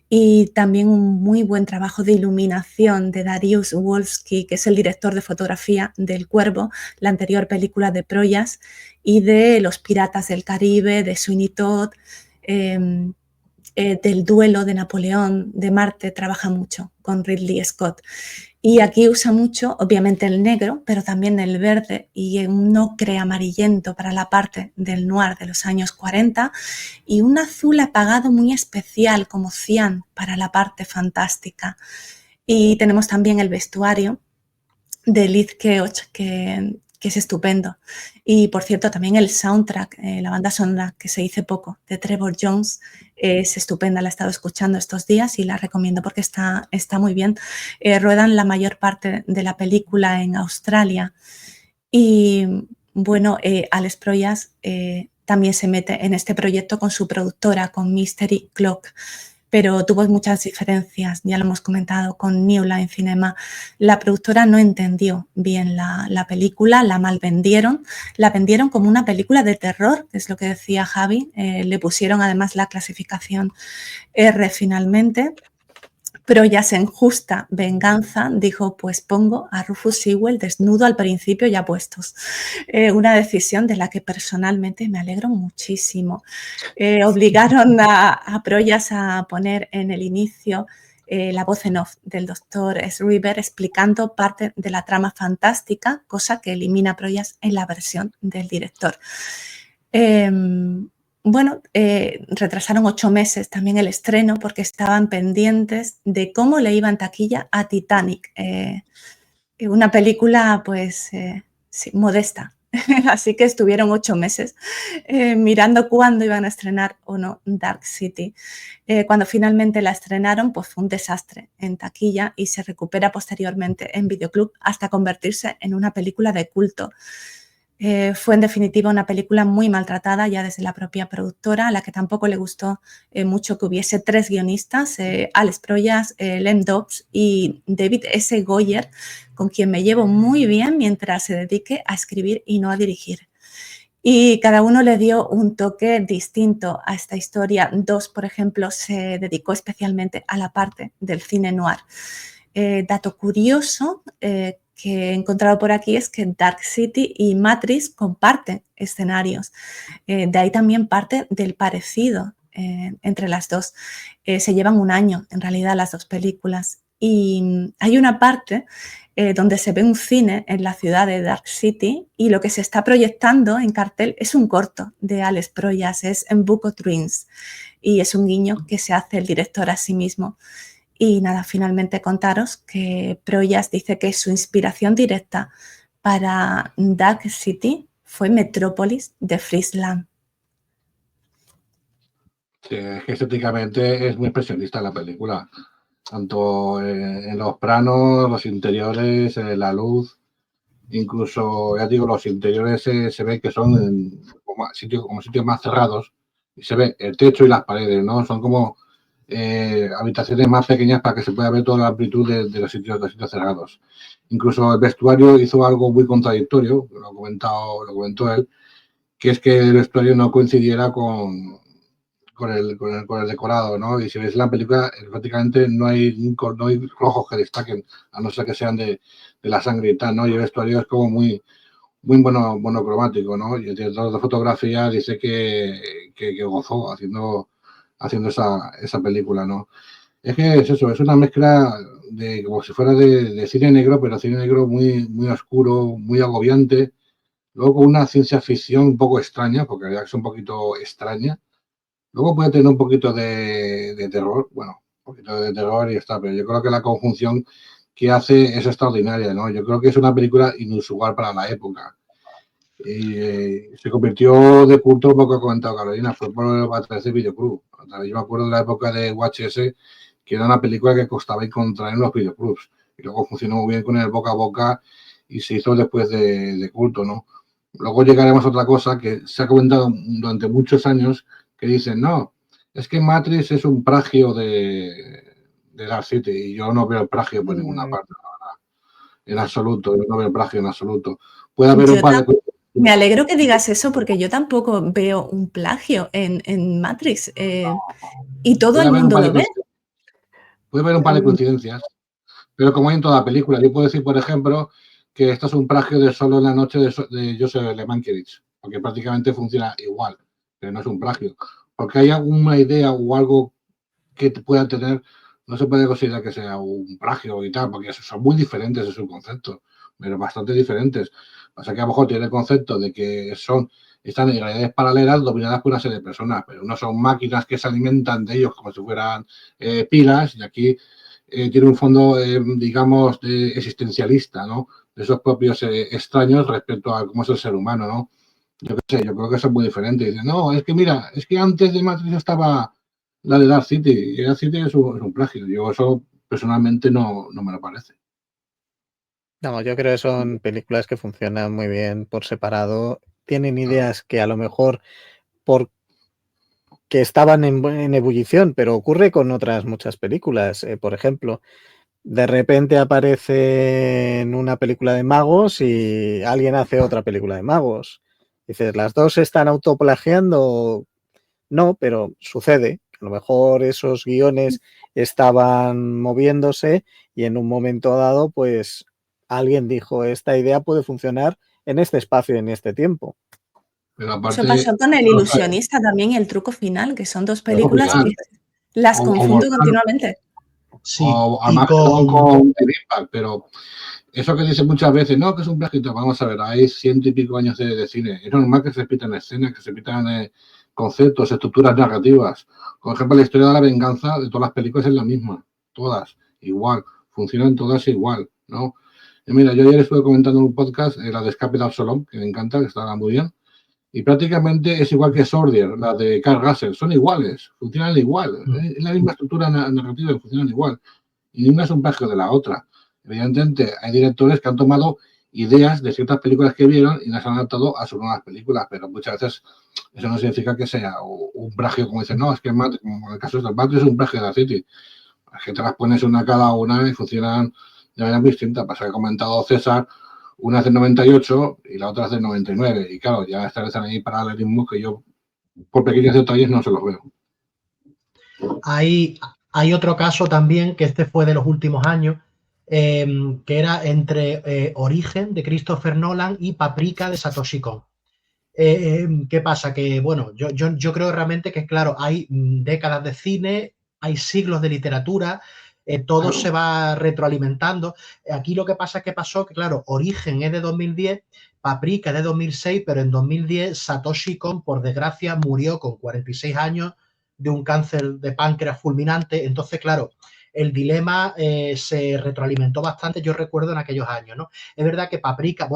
y también un muy buen trabajo de iluminación de Dariusz Wolski, que es el director de fotografía del Cuervo, la anterior película de Proyas, y de Los Piratas del Caribe, de Sweeney Todd, del Duelo de Napoleón, de Marte, trabaja mucho con Ridley Scott. Y aquí usa mucho, obviamente, el negro, pero también el verde y un ocre amarillento para la parte del noir de los años 40 y un azul apagado muy especial como cian para la parte fantástica. Y tenemos también el vestuario de Liz Keoch, que es estupendo. Y, por cierto, también el soundtrack, la banda sonora que se hizo poco, de Trevor Jones, es estupenda. La he estado escuchando estos días y la recomiendo porque está muy bien. Ruedan la mayor parte de la película en Australia. Y, bueno, Alex Proyas también se mete en este proyecto con su productora, con Mystery Clock, pero tuvo muchas diferencias, ya lo hemos comentado, con New Line Cinema. La productora no entendió bien la película, la malvendieron, la vendieron como una película de terror, que es lo que decía Javi, le pusieron además la clasificación R finalmente. Proyas en justa venganza dijo, pues pongo a Rufus Sewell desnudo al principio ya puestos. Una decisión de la que personalmente me alegro muchísimo. Obligaron a Proyas a poner en el inicio la voz en off del Dr. S. River explicando parte de la trama fantástica, cosa que elimina Proyas en la versión del director. Retrasaron 8 meses también el estreno porque estaban pendientes de cómo le iba en taquilla a Titanic, una película pues sí, modesta. Así que estuvieron 8 meses mirando cuándo iban a estrenar o no Dark City. Cuando finalmente la estrenaron, pues fue un desastre en taquilla y se recupera posteriormente en videoclub hasta convertirse en una película de culto. Fue en definitiva una película muy maltratada ya desde la propia productora, a la que tampoco le gustó mucho que hubiese 3 guionistas, Alex Proyas, Lem Dobbs y David S. Goyer, con quien me llevo muy bien mientras se dedique a escribir y no a dirigir. Y cada uno le dio un toque distinto a esta historia. Dos, por ejemplo, se dedicó especialmente a la parte del cine noir. Dato curioso que he encontrado por aquí es que Dark City y Matrix comparten escenarios. De ahí también parte del parecido entre las dos. Se llevan un año, en realidad, las dos películas. Y hay una parte donde se ve un cine en la ciudad de Dark City y lo que se está proyectando en cartel es un corto de Alex Proyas, es En Book of Dreams, y es un guiño que se hace el director a sí mismo. Y nada, finalmente contaros que Proyas dice que su inspiración directa para Dark City fue Metrópolis de Friesland. Sí, es que estéticamente es muy impresionista la película, tanto en los planos, los interiores, la luz, incluso, ya digo, los interiores se ve que son como sitios más cerrados y se ve el techo y las paredes, ¿no? Son como habitaciones más pequeñas para que se pueda ver toda la amplitud de los sitios cerrados. Incluso el vestuario hizo algo muy contradictorio, lo comentó él, que es que el vestuario no coincidiera con el decorado, ¿no? Y si ves la película, prácticamente no hay rojos que destaquen, a no ser que sean de la sangre y tal, ¿no? Y el vestuario es como muy monocromático, ¿no? Y el director de fotografía dice que gozó haciendo esa película, ¿no? Es que es eso, es una mezcla de como si fuera de cine negro, pero cine negro muy oscuro, muy agobiante, luego con una ciencia ficción un poco extraña, porque la verdad que es un poquito extraña. Luego puede tener un poquito de terror, bueno, un poquito de terror y está, pero yo creo que la conjunción que hace es extraordinaria, ¿no? Yo creo que es una película inusual para la época. Y se convirtió de culto, un poco ha comentado Carolina, fue a través de videoclub. Yo me acuerdo de la época de UHS, que era una película que costaba encontrar en los videoclubs. Y luego funcionó muy bien con el boca a boca y se hizo después de culto, ¿no? Luego llegaremos a otra cosa que se ha comentado durante muchos años, que dicen, no, es que Matrix es un plagio de Dark City, y yo no veo el plagio por ninguna parte, en absoluto, yo no veo el plagio en absoluto. Puede haber un par de... Me alegro que digas eso porque yo tampoco veo un plagio en Matrix y todo el mundo lo ve. Puede haber un par de coincidencias, pero como hay en toda película, yo puedo decir, por ejemplo, que esto es un plagio de Solo en la noche de Joseph Le Mankiewicz, porque prácticamente funciona igual, pero no es un plagio. Porque hay alguna idea o algo que pueda tener, no se puede considerar que sea un plagio y tal, porque son muy diferentes de su concepto, pero bastante diferentes. O sea que a lo mejor tiene el concepto de que están en realidades paralelas dominadas por una serie de personas, pero no son máquinas que se alimentan de ellos como si fueran pilas, y aquí tiene un fondo, digamos, existencialista, ¿no? De esos propios extraños respecto a cómo es el ser humano, ¿no? Yo qué sé, yo creo que eso es muy diferente. Dicen, no, es que mira, es que antes de Matrix estaba la de Dark City, y Dark City es un plagio. Yo eso personalmente no me lo parece. No, yo creo que son películas que funcionan muy bien por separado. Tienen ideas que a lo mejor que estaban en ebullición, pero ocurre con otras muchas películas. Por ejemplo, de repente aparece en una película de magos y alguien hace otra película de magos. Dices, ¿las dos se están autoplagiando? No, pero sucede. A lo mejor esos guiones estaban moviéndose y en un momento dado, pues alguien dijo, esta idea puede funcionar en este espacio, en este tiempo. Pero aparte, eso pasó con El ilusionista también y El truco final, que son dos películas que las confundo continuamente. Sí, o y con Impact, pero eso que dicen muchas veces, no, que es un plagio, vamos a ver, hay 100 y pico años de cine. Es normal que se repitan escenas, que se repitan conceptos, estructuras narrativas. Por ejemplo, la historia de la venganza de todas las películas es la misma, todas, igual, funcionan todas igual, ¿no? Y mira, yo ayer estuve comentando en un podcast la de Escape de Absalom, que me encanta, que está muy bien, y prácticamente es igual que Sordier, la de Carl Russell, son iguales, funcionan igual, es la misma estructura narrativa y funcionan igual, y ninguna es un plagio de la otra. Evidentemente, hay directores que han tomado ideas de ciertas películas que vieron y las han adaptado a sus nuevas películas, pero muchas veces eso no significa que sea un plagio, como dicen, no, es que como en el caso de Matrix es un plagio de la City. Es que te las pones una cada una y funcionan de manera distinta. Pasa que ha comentado César, una es del 98 y la otra es del 99. Y claro, ya establecen ahí paralelismos que yo, por pequeños detalles, no se los veo. Hay otro caso también, que este fue de los últimos años, que era entre Origen de Christopher Nolan y Paprika de Satoshi Kon. ¿Qué pasa? Que bueno, yo creo realmente que, claro, hay décadas de cine, hay siglos de literatura, todo se va retroalimentando. Aquí lo que pasa es que pasó que, claro, Origen es de 2010, Paprika es de 2006, pero en 2010 Satoshi Kon, por desgracia, murió con 46 años de un cáncer de páncreas fulminante. Entonces, claro, el dilema se retroalimentó bastante, yo recuerdo, en aquellos años, ¿no? Es verdad que Paprika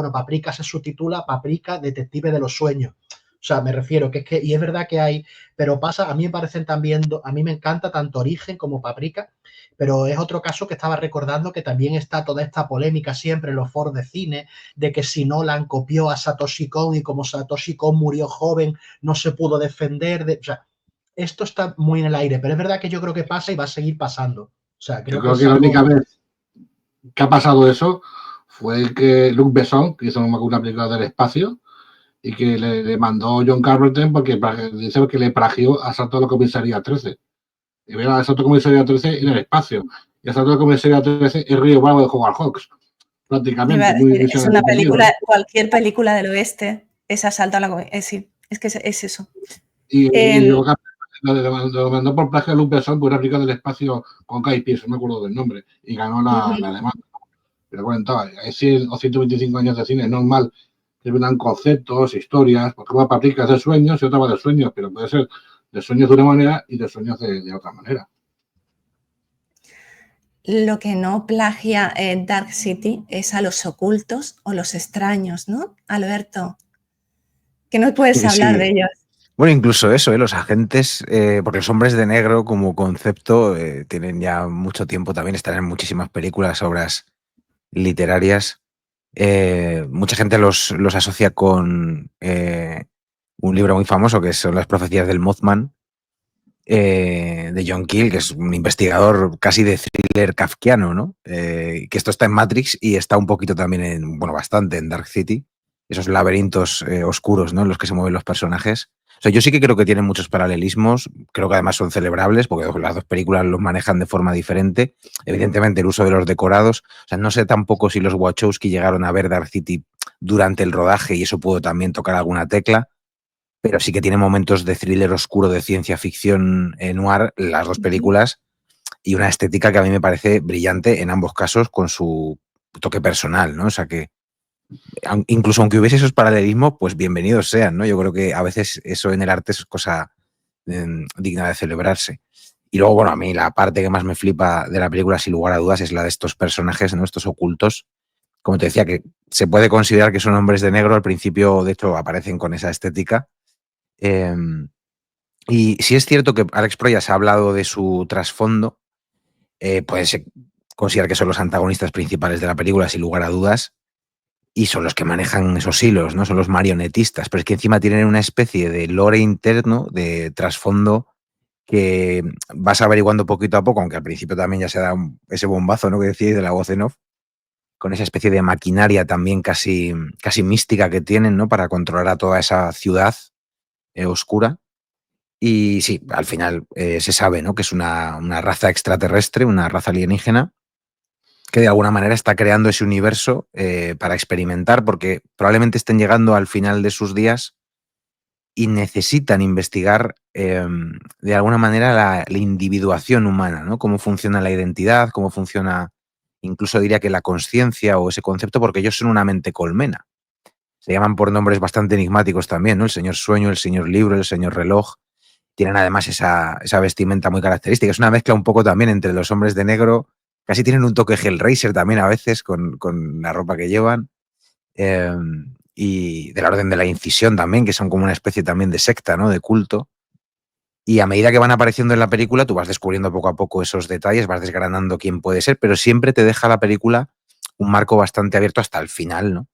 se subtitula Paprika, Detective de los Sueños. O sea, me refiero que es que, y es verdad que hay, pero pasa, a mí me parecen también, a mí me encanta tanto Origen como Paprika, pero es otro caso que estaba recordando, que también está toda esta polémica siempre en los foros de cine, de que si Nolan copió a Satoshi Kon y como Satoshi Kon murió joven, no se pudo defender, o sea, esto está muy en el aire, pero es verdad que yo creo que pasa y va a seguir pasando. O sea, yo creo que la única vez que ha pasado eso fue que Luc Besson, que hizo una película del espacio, y que le mandó John Carpenter porque dice que le plagió a Asalto a la Comisaría 13. Y ver a Asalto a la Comisaría 13 en el espacio. Y Asalto a la Comisaría 13 es Río Bravo de Howard Hawks. Prácticamente. Es una película, cualquier película del oeste es Asalto a la Comisaría. Sí, es que es eso. Y lo mandó por plagio a Luc Besson por una película del espacio con Guy Pearce, no me acuerdo del nombre, y ganó la demanda. Pero comentaba, hay 100 o 125 años de cine, es normal que vendan conceptos, historias, porque una Paprika es de sueños y otra va de sueños, pero puede ser de sueños de una manera y de sueños de otra manera. Lo que no plagia Dark City es a los ocultos o los extraños, ¿no, Alberto? que no puedes Sí, hablar sí. de ellos. Bueno, incluso eso, los agentes, porque los hombres de negro como concepto tienen ya mucho tiempo, también están en muchísimas películas, obras literarias. Mucha gente los asocia con un libro muy famoso que son Las profecías del Mothman, de John Keel, que es un investigador casi de thriller kafkiano, ¿no? Que esto está en Matrix y está un poquito también bueno, bastante en Dark City, esos laberintos oscuros, ¿no? En los que se mueven los personajes. O sea, yo sí que creo que tienen muchos paralelismos, creo que además son celebrables, porque las dos películas los manejan de forma diferente. Evidentemente, el uso de los decorados. O sea, no sé tampoco si los Wachowski llegaron a ver Dark City durante el rodaje y eso pudo también tocar alguna tecla, pero sí que tiene momentos de thriller oscuro, de ciencia ficción noir, las dos películas, y una estética que a mí me parece brillante en ambos casos con su toque personal, ¿no? O sea que incluso aunque hubiese esos paralelismos, pues bienvenidos sean, ¿no? Yo creo que a veces eso en el arte es cosa digna de celebrarse. Y luego, bueno, a mí la parte que más me flipa de la película, sin lugar a dudas, es la de estos personajes, ¿no? Estos ocultos. Como te decía, que se puede considerar que son hombres de negro, al principio, de hecho, aparecen con esa estética. Y sí es cierto que Alex Proyas ha hablado de su trasfondo, puede considerar que son los antagonistas principales de la película, sin lugar a dudas, y son los que manejan esos hilos, ¿no? Son los marionetistas, pero es que encima tienen una especie de lore interno, de trasfondo, que vas averiguando poquito a poco, aunque al principio también ya se da ese bombazo, ¿no? Que decíais de la voz en off, con esa especie de maquinaria también casi mística que tienen, ¿no? Para controlar a toda esa ciudad oscura. Y sí, al final se sabe, ¿no? Que es una raza extraterrestre, una raza alienígena, que de alguna manera está creando ese universo para experimentar, porque probablemente estén llegando al final de sus días y necesitan investigar de alguna manera la individuación humana, ¿no? Cómo funciona la identidad, cómo funciona, incluso diría que la conciencia o ese concepto, porque ellos son una mente colmena. Se llaman por nombres bastante enigmáticos también, ¿no? El señor sueño, el señor libro, el señor reloj. Tienen además esa vestimenta muy característica. Es una mezcla un poco también entre los hombres de negro, casi tienen un toque Hellraiser también a veces con la ropa que llevan, y de la Orden de la Incisión también, que son como una especie también de secta, ¿no? De culto. Y a medida que van apareciendo en la película, tú vas descubriendo poco a poco esos detalles, vas desgranando quién puede ser, pero siempre te deja la película un marco bastante abierto hasta el final, ¿no?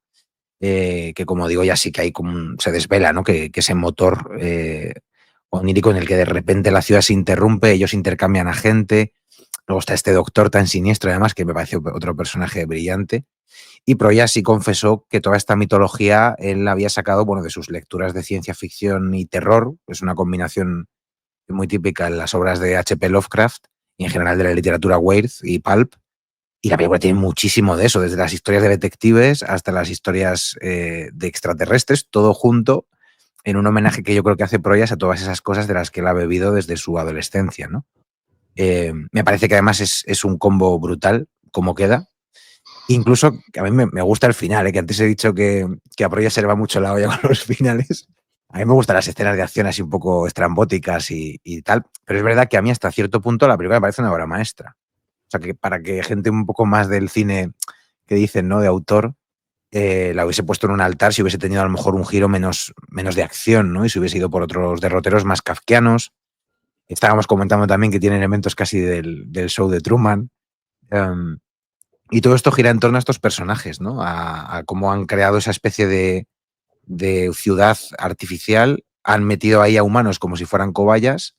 Que como digo, ya sí que hay como se desvela, ¿no? Que ese motor onírico en el que de repente la ciudad se interrumpe, ellos intercambian a gente. Luego está este doctor tan siniestro, además, que me parece otro personaje brillante. Y Proyas sí confesó que toda esta mitología él la había sacado, bueno, de sus lecturas de ciencia ficción y terror. Es una combinación muy típica en las obras de H.P. Lovecraft y en general de la literatura weird y pulp. Y la película tiene muchísimo de eso, desde las historias de detectives hasta las historias de extraterrestres, todo junto en un homenaje que yo creo que hace Proyas a todas esas cosas de las que él ha bebido desde su adolescencia, ¿no? Me parece que además es un combo brutal, como queda. Incluso que a mí me gusta el final, que antes he dicho que a Proyas se le va mucho la olla con los finales. A mí me gustan las escenas de acción así un poco estrambóticas y tal, pero es verdad que a mí hasta cierto punto la película me parece una obra maestra. O sea, que para que gente un poco más del cine que dicen, ¿no? De autor, la hubiese puesto en un altar si hubiese tenido a lo mejor un giro menos de acción, ¿no? Y si hubiese ido por otros derroteros más kafkianos. Estábamos comentando también que tiene elementos casi del show de Truman. Y todo esto gira en torno a estos personajes, ¿no? A cómo han creado esa especie de ciudad artificial, han metido ahí a humanos como si fueran cobayas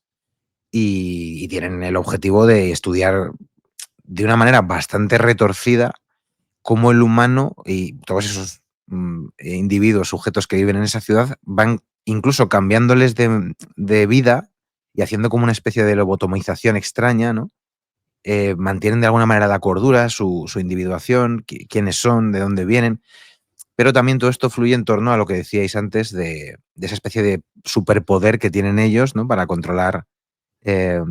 y tienen el objetivo de estudiar de una manera bastante retorcida cómo el humano y todos esos individuos, sujetos que viven en esa ciudad, van incluso cambiándoles de vida y haciendo como una especie de lobotomización extraña, ¿no? Mantienen de alguna manera la cordura, su individuación, quiénes son, de dónde vienen, pero también todo esto fluye en torno a lo que decíais antes de esa especie de superpoder que tienen ellos, ¿no? Para controlar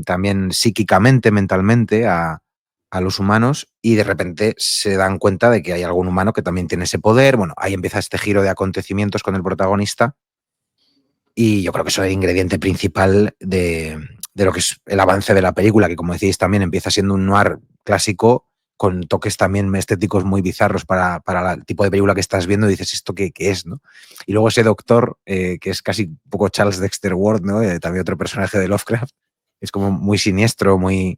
también psíquicamente, mentalmente a los humanos, y de repente se dan cuenta de que hay algún humano que también tiene ese poder. Bueno, ahí empieza este giro de acontecimientos con el protagonista y yo creo que eso es el ingrediente principal de lo que es el avance de la película, que como decíais también empieza siendo un noir clásico con toques también estéticos muy bizarros para el tipo de película que estás viendo, dices, ¿esto qué es, no? Y luego ese doctor, que es casi un poco Charles Dexter Ward, ¿no? También otro personaje de Lovecraft, es como muy siniestro, muy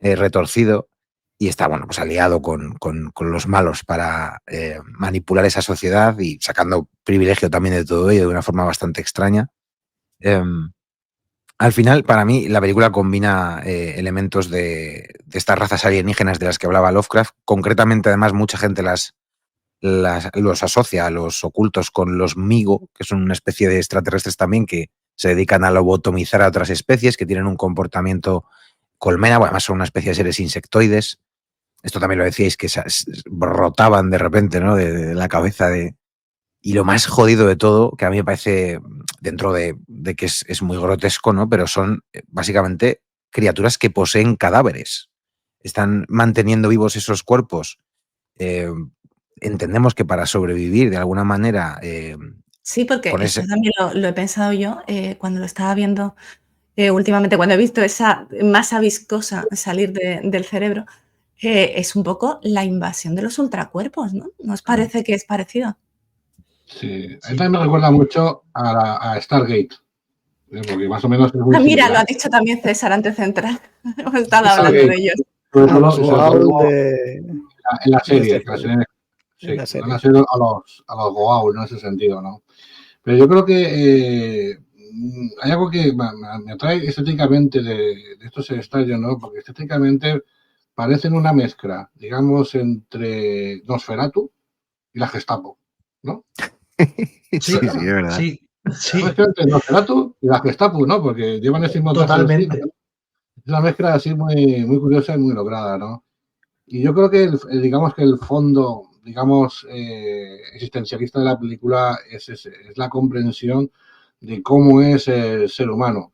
retorcido, y está, bueno, pues aliado con los malos para manipular esa sociedad y sacando privilegio también de todo ello de una forma bastante extraña. Al final, para mí, la película combina elementos de estas razas alienígenas de las que hablaba Lovecraft. Concretamente, además, mucha gente los asocia a los ocultos con los Migo, que son una especie de extraterrestres también que se dedican a lobotomizar a otras especies, que tienen un comportamiento colmena, bueno, además son una especie de seres insectoides. Esto también lo decíais, que brotaban de repente, ¿no? De la cabeza de... Y lo más jodido de todo, que a mí me parece, dentro de que es muy grotesco, ¿no? Pero son básicamente criaturas que poseen cadáveres. Están manteniendo vivos esos cuerpos. Entendemos que para sobrevivir de alguna manera... Sí, porque eso también lo he pensado yo cuando lo estaba viendo últimamente, cuando he visto esa masa viscosa salir del cerebro. Es un poco la invasión de los ultracuerpos, ¿no? ¿No os parece que es parecido? Sí, a mí también me recuerda mucho a Stargate, porque más o menos es muy mira, similar. lo ha dicho también César antes de entrar. Hemos estado hablando de ellos. Los Goa'uld en la serie, sí, van a ser a los Goa'uld, ¿no? En ese sentido, ¿no? Pero yo creo que hay algo que me atrae estéticamente de estos extraños, ¿no? Porque estéticamente parecen una mezcla, digamos, entre Nosferatu y la Gestapo, ¿no? Sí, es verdad. Sí. Entre Nosferatu y la Gestapo, ¿no? Porque llevan ese mismo traje. Totalmente. Es una mezcla así muy, muy curiosa y muy lograda, ¿no? Y yo creo que, digamos que el fondo, digamos, existencialista de la película es la comprensión de cómo es el ser humano.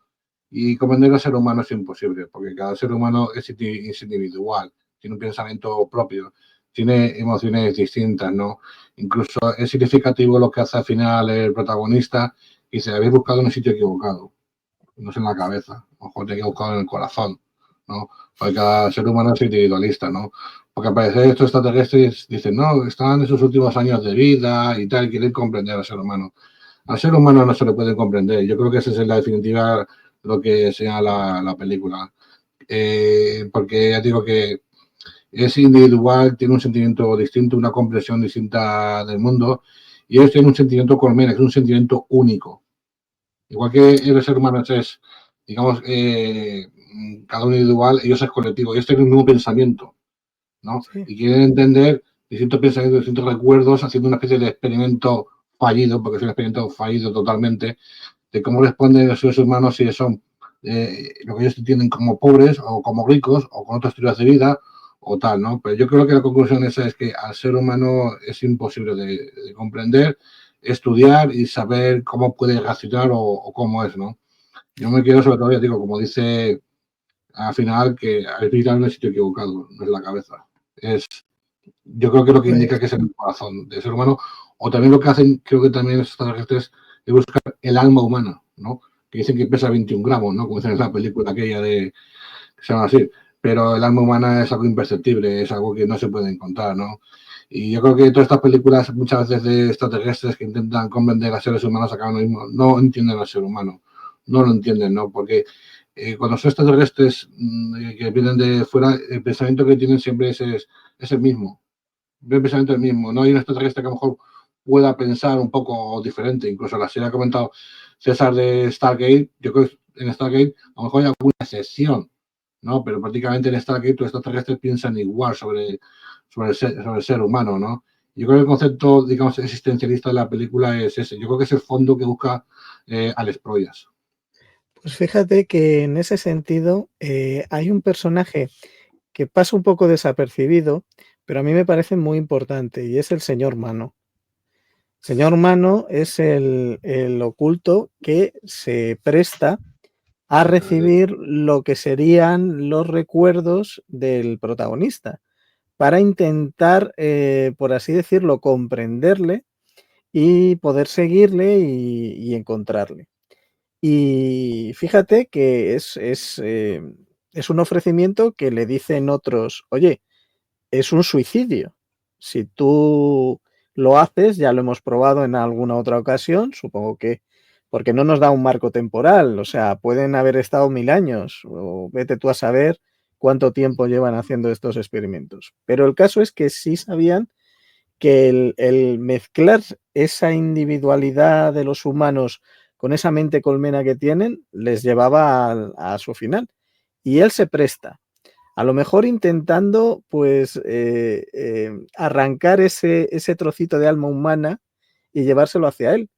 Y comprender al ser humano es imposible, porque cada ser humano es individual, tiene un pensamiento propio, tiene emociones distintas, ¿no? Incluso es significativo lo que hace al final el protagonista y se habéis buscado en un sitio equivocado, no es en la cabeza, a lo mejor te he buscado en el corazón, ¿no? Porque cada ser humano es individualista, ¿no? Porque al parecer estos extraterrestres dicen, no, están en sus últimos años de vida y tal, quieren comprender al ser humano. Al ser humano no se le puede comprender. Yo creo que esa es en la definitiva lo que señala la película. Porque ya digo que es individual, tiene un sentimiento distinto, una comprensión distinta del mundo, y ellos tienen un sentimiento colmena, que es un sentimiento único. Igual que el ser humano es, digamos, cada uno individual, ellos es colectivo, ellos tienen un mismo pensamiento, ¿no? Sí. Y quieren entender distintos pensamientos, distintos recuerdos, haciendo una especie de experimento fallido, porque es un experimento fallido totalmente, de cómo responden los seres humanos si son lo que ellos entienden como pobres o como ricos o con otros estilos de vida o tal, ¿no? Pero yo creo que la conclusión esa es que al ser humano es imposible de comprender, estudiar y saber cómo puede reaccionar o cómo es, ¿no? Yo me quedo sobre todo, ya digo, como dice al final, que habéis visitado en el sitio equivocado, no es la cabeza. Yo creo que lo que indica que es el corazón del ser humano, o también lo que hacen, creo que también estos extraterrestres, es buscar el alma humana, ¿no? Que dicen que pesa 21 gramos, ¿no? Como dicen en la película aquella que se llama así. Pero el alma humana es algo imperceptible, es algo que no se puede encontrar, ¿no? Y yo creo que todas estas películas, muchas veces de extraterrestres que intentan comprender a seres humanos, acaban lo mismo. No entienden al ser humano, no lo entienden, ¿no? Porque cuando son extraterrestres que vienen de fuera, el pensamiento que tienen siempre es el mismo. El pensamiento es el mismo. No hay un extraterrestre que a lo mejor pueda pensar un poco diferente. Incluso la serie ha comentado César de Stargate. Yo creo que en Stargate a lo mejor hay alguna excepción, ¿no? Pero prácticamente en Stargate los extraterrestres piensan igual sobre el ser humano, ¿no? Yo creo que el concepto, digamos, existencialista de la película es ese. Yo creo que es el fondo que busca Alex Proyas. Pues fíjate que en ese sentido hay un personaje que pasa un poco desapercibido, pero a mí me parece muy importante, y es el señor Mano. Señor Mano es el oculto que se presta a recibir lo que serían los recuerdos del protagonista, para intentar, por así decirlo, comprenderle y poder seguirle y encontrarle. Y fíjate que es un ofrecimiento que le dicen otros, oye, es un suicidio. Si tú lo haces, ya lo hemos probado en alguna otra ocasión, supongo que porque no nos da un marco temporal, o sea, pueden haber estado 1000 años, o vete tú a saber cuánto tiempo llevan haciendo estos experimentos. Pero el caso es que sí sabían que el mezclar esa individualidad de los humanos con esa mente colmena que tienen les llevaba a su final. Y él se presta. A lo mejor intentando pues arrancar ese trocito de alma humana y llevárselo hacia él,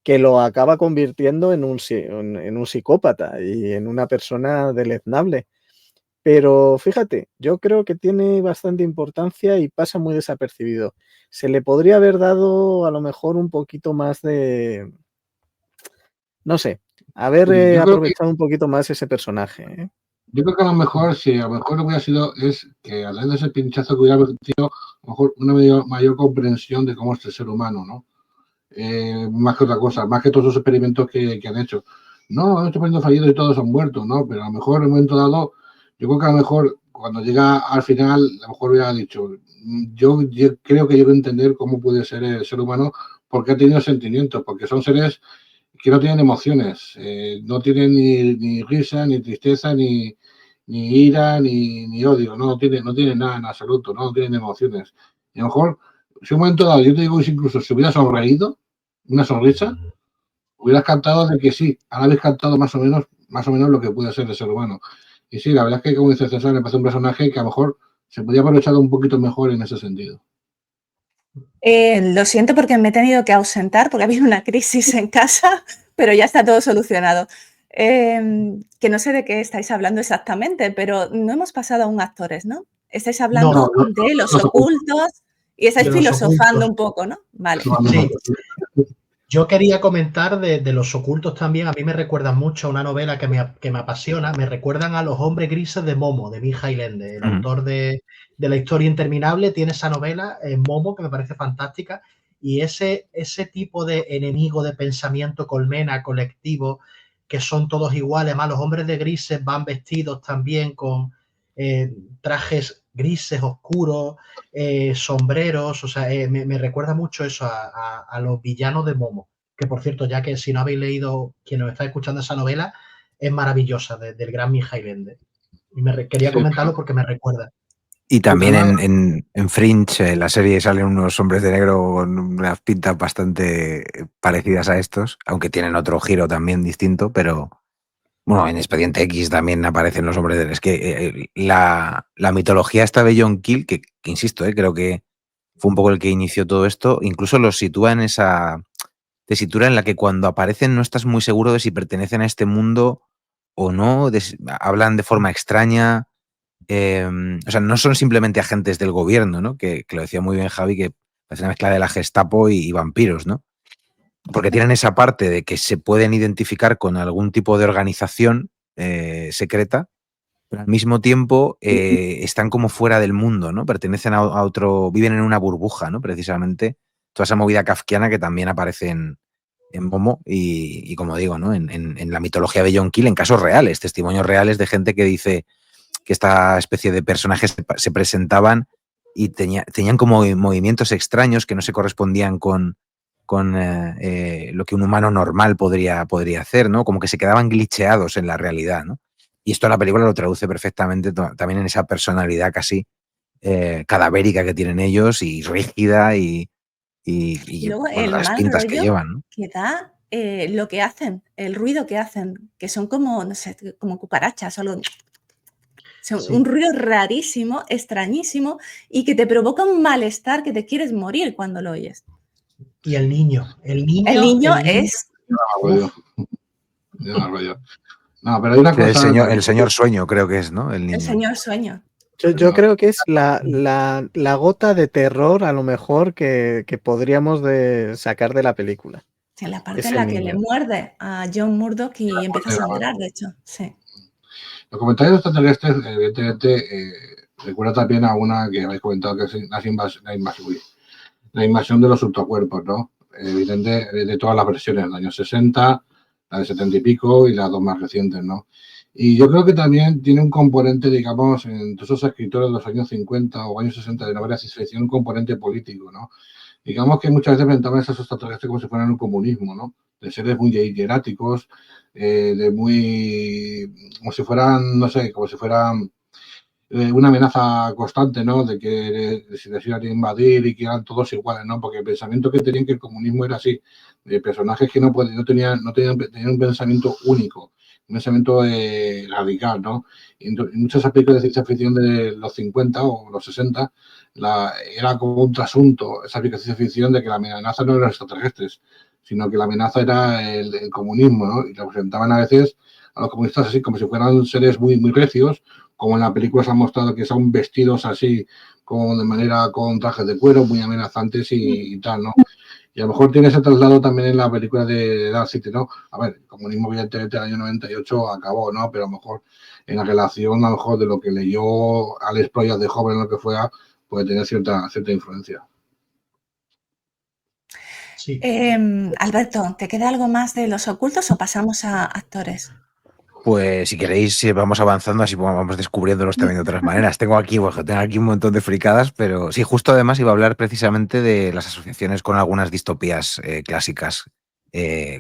que lo acaba convirtiendo en un psicópata y en una persona deleznable. Pero fíjate, yo creo que tiene bastante importancia y pasa muy desapercibido. Se le podría haber dado a lo mejor un poquito más de, no sé, haber Yo creo que aprovechado un poquito más ese personaje, ¿eh? Yo creo que a lo mejor, si a lo mejor lo que hubiera sido es que a través de ese pinchazo que hubiera tenido, a lo mejor una mayor comprensión de cómo es el ser humano, ¿no? Más que otra cosa, más que todos los experimentos que han hecho. No, estos experimentos fallidos y todos han muerto, ¿no? Pero a lo mejor en un momento dado, yo creo que a lo mejor cuando llega al final, a lo mejor hubiera dicho, yo creo que llego a entender cómo puede ser el ser humano porque ha tenido sentimientos, porque son seres que no tienen emociones, no tienen ni risa, ni tristeza, ni ira, ni odio, no tienen nada en absoluto, no tienen emociones. Y a lo mejor, si un momento dado, yo te digo que incluso si hubiera sonreído, una sonrisa, hubieras cantado de que sí, ahora habéis cantado más o menos lo que puede ser el ser humano. Y sí, la verdad es que, como dice César, me parece un personaje que a lo mejor se podría aprovechar un poquito mejor en ese sentido. Lo siento porque me he tenido que ausentar porque ha habido una crisis en casa, pero ya está todo solucionado. Que no sé de qué estáis hablando exactamente, pero no hemos pasado aún a actores, ¿no? Estáis hablando de los ocultos y estáis filosofando un poco, ¿no? Vale. Sí. Yo quería comentar de los ocultos también. A mí me recuerdan mucho a una novela que me apasiona. Me recuerdan a Los hombres grises de Momo, de Mijail Ende, el autor de La historia interminable. Tiene esa novela, Momo, que me parece fantástica. Y ese tipo de enemigo de pensamiento colmena, colectivo, que son todos iguales. Además, los hombres de grises van vestidos también con trajes grises, oscuros, sombreros, o sea, me recuerda mucho eso a los villanos de Momo, que por cierto, ya que si no habéis leído, quien nos está escuchando esa novela, es maravillosa, del gran Mijail Ende. Y quería comentarlo porque me recuerda. Y también en Fringe, la serie, salen unos hombres de negro con unas pintas bastante parecidas a estos, aunque tienen otro giro también distinto, pero bueno, en Expediente X también aparecen los hombres de negro. Es que la mitología esta de John Keel, que insisto, creo que fue un poco el que inició todo esto, incluso los sitúa en esa tesitura en la que cuando aparecen no estás muy seguro de si pertenecen a este mundo o no, hablan de forma extraña. O sea, no son simplemente agentes del gobierno, ¿no? Que lo decía muy bien Javi, que es una mezcla de la Gestapo y vampiros, ¿no? Porque tienen esa parte de que se pueden identificar con algún tipo de organización secreta, pero al mismo tiempo están como fuera del mundo, ¿no? Pertenecen a otro, viven en una burbuja, ¿no? Precisamente toda esa movida kafkiana que también aparece en Momo y como digo, ¿no? En la mitología de John Keel, en casos reales, testimonios reales de gente que dice que esta especie de personajes se presentaban y tenían como movimientos extraños que no se correspondían con lo que un humano normal podría hacer, ¿no? Como que se quedaban glitcheados en la realidad, ¿no? Y esto la película lo traduce perfectamente también en esa personalidad casi cadavérica que tienen ellos y rígida y luego bueno, el las mal pintas que rollo llevan, ¿no? que da lo que hacen, el ruido que hacen, que son como, no sé, como cucarachas o algo. Son un ruido rarísimo, extrañísimo y que te provoca un malestar que te quieres morir cuando lo oyes. Y el niño es... No, pero hay una cosa... El señor sueño, creo que es, ¿no? El niño. El señor sueño. Yo creo que es la gota de terror, a lo mejor, que podríamos sacar de la película. Sí, la parte en la que le muerde a John Murdoch y empieza a sangrar, de hecho. Sí. Los comentarios extraterrestres, evidentemente, recuerda también a una que habéis comentado, que es la invasión de los subcuerpos, ¿no? Evidente de todas las versiones, del año 60, la de 70 y pico y las dos más recientes, ¿no? Y yo creo que también tiene un componente, digamos, en todos esos escritores de los años 50 o años 60 de novela de ciencia ficción, un componente político, ¿no? Digamos que muchas veces presentaban esos extraterrestres como si fueran un comunismo, ¿no? De seres muy hieráticos, como si fueran, no sé, como si fueran una amenaza constante, ¿no? De que si les iban a invadir y que eran todos iguales, ¿no? Porque el pensamiento que tenían que el comunismo era así, de personajes que no tenían un pensamiento único, un pensamiento radical, ¿no? Y muchas películas de ciencia ficción de los 50 o los 60 era como un trasunto, esa ciencia ficción de que la amenaza no eran los extraterrestres, sino que la amenaza era el comunismo, ¿no? Y representaban a veces a los comunistas así como si fueran seres muy, muy recios, como en la película se ha mostrado que son vestidos así, con trajes de cuero muy amenazantes y tal, ¿no? Y a lo mejor tiene ese traslado también en la película de Dark City, ¿no? A ver, el comunismo evidentemente en el año 98 acabó, ¿no? Pero a lo mejor en la relación, a lo mejor de lo que leyó Alex Proyas de joven, lo que fuera, puede tener cierta influencia. Sí. Alberto, ¿te queda algo más de Los Ocultos o pasamos a actores? Pues si queréis, vamos avanzando, así vamos descubriéndolos también de otras maneras. Tengo aquí un montón de fricadas, pero sí, justo además iba a hablar precisamente de las asociaciones con algunas distopías clásicas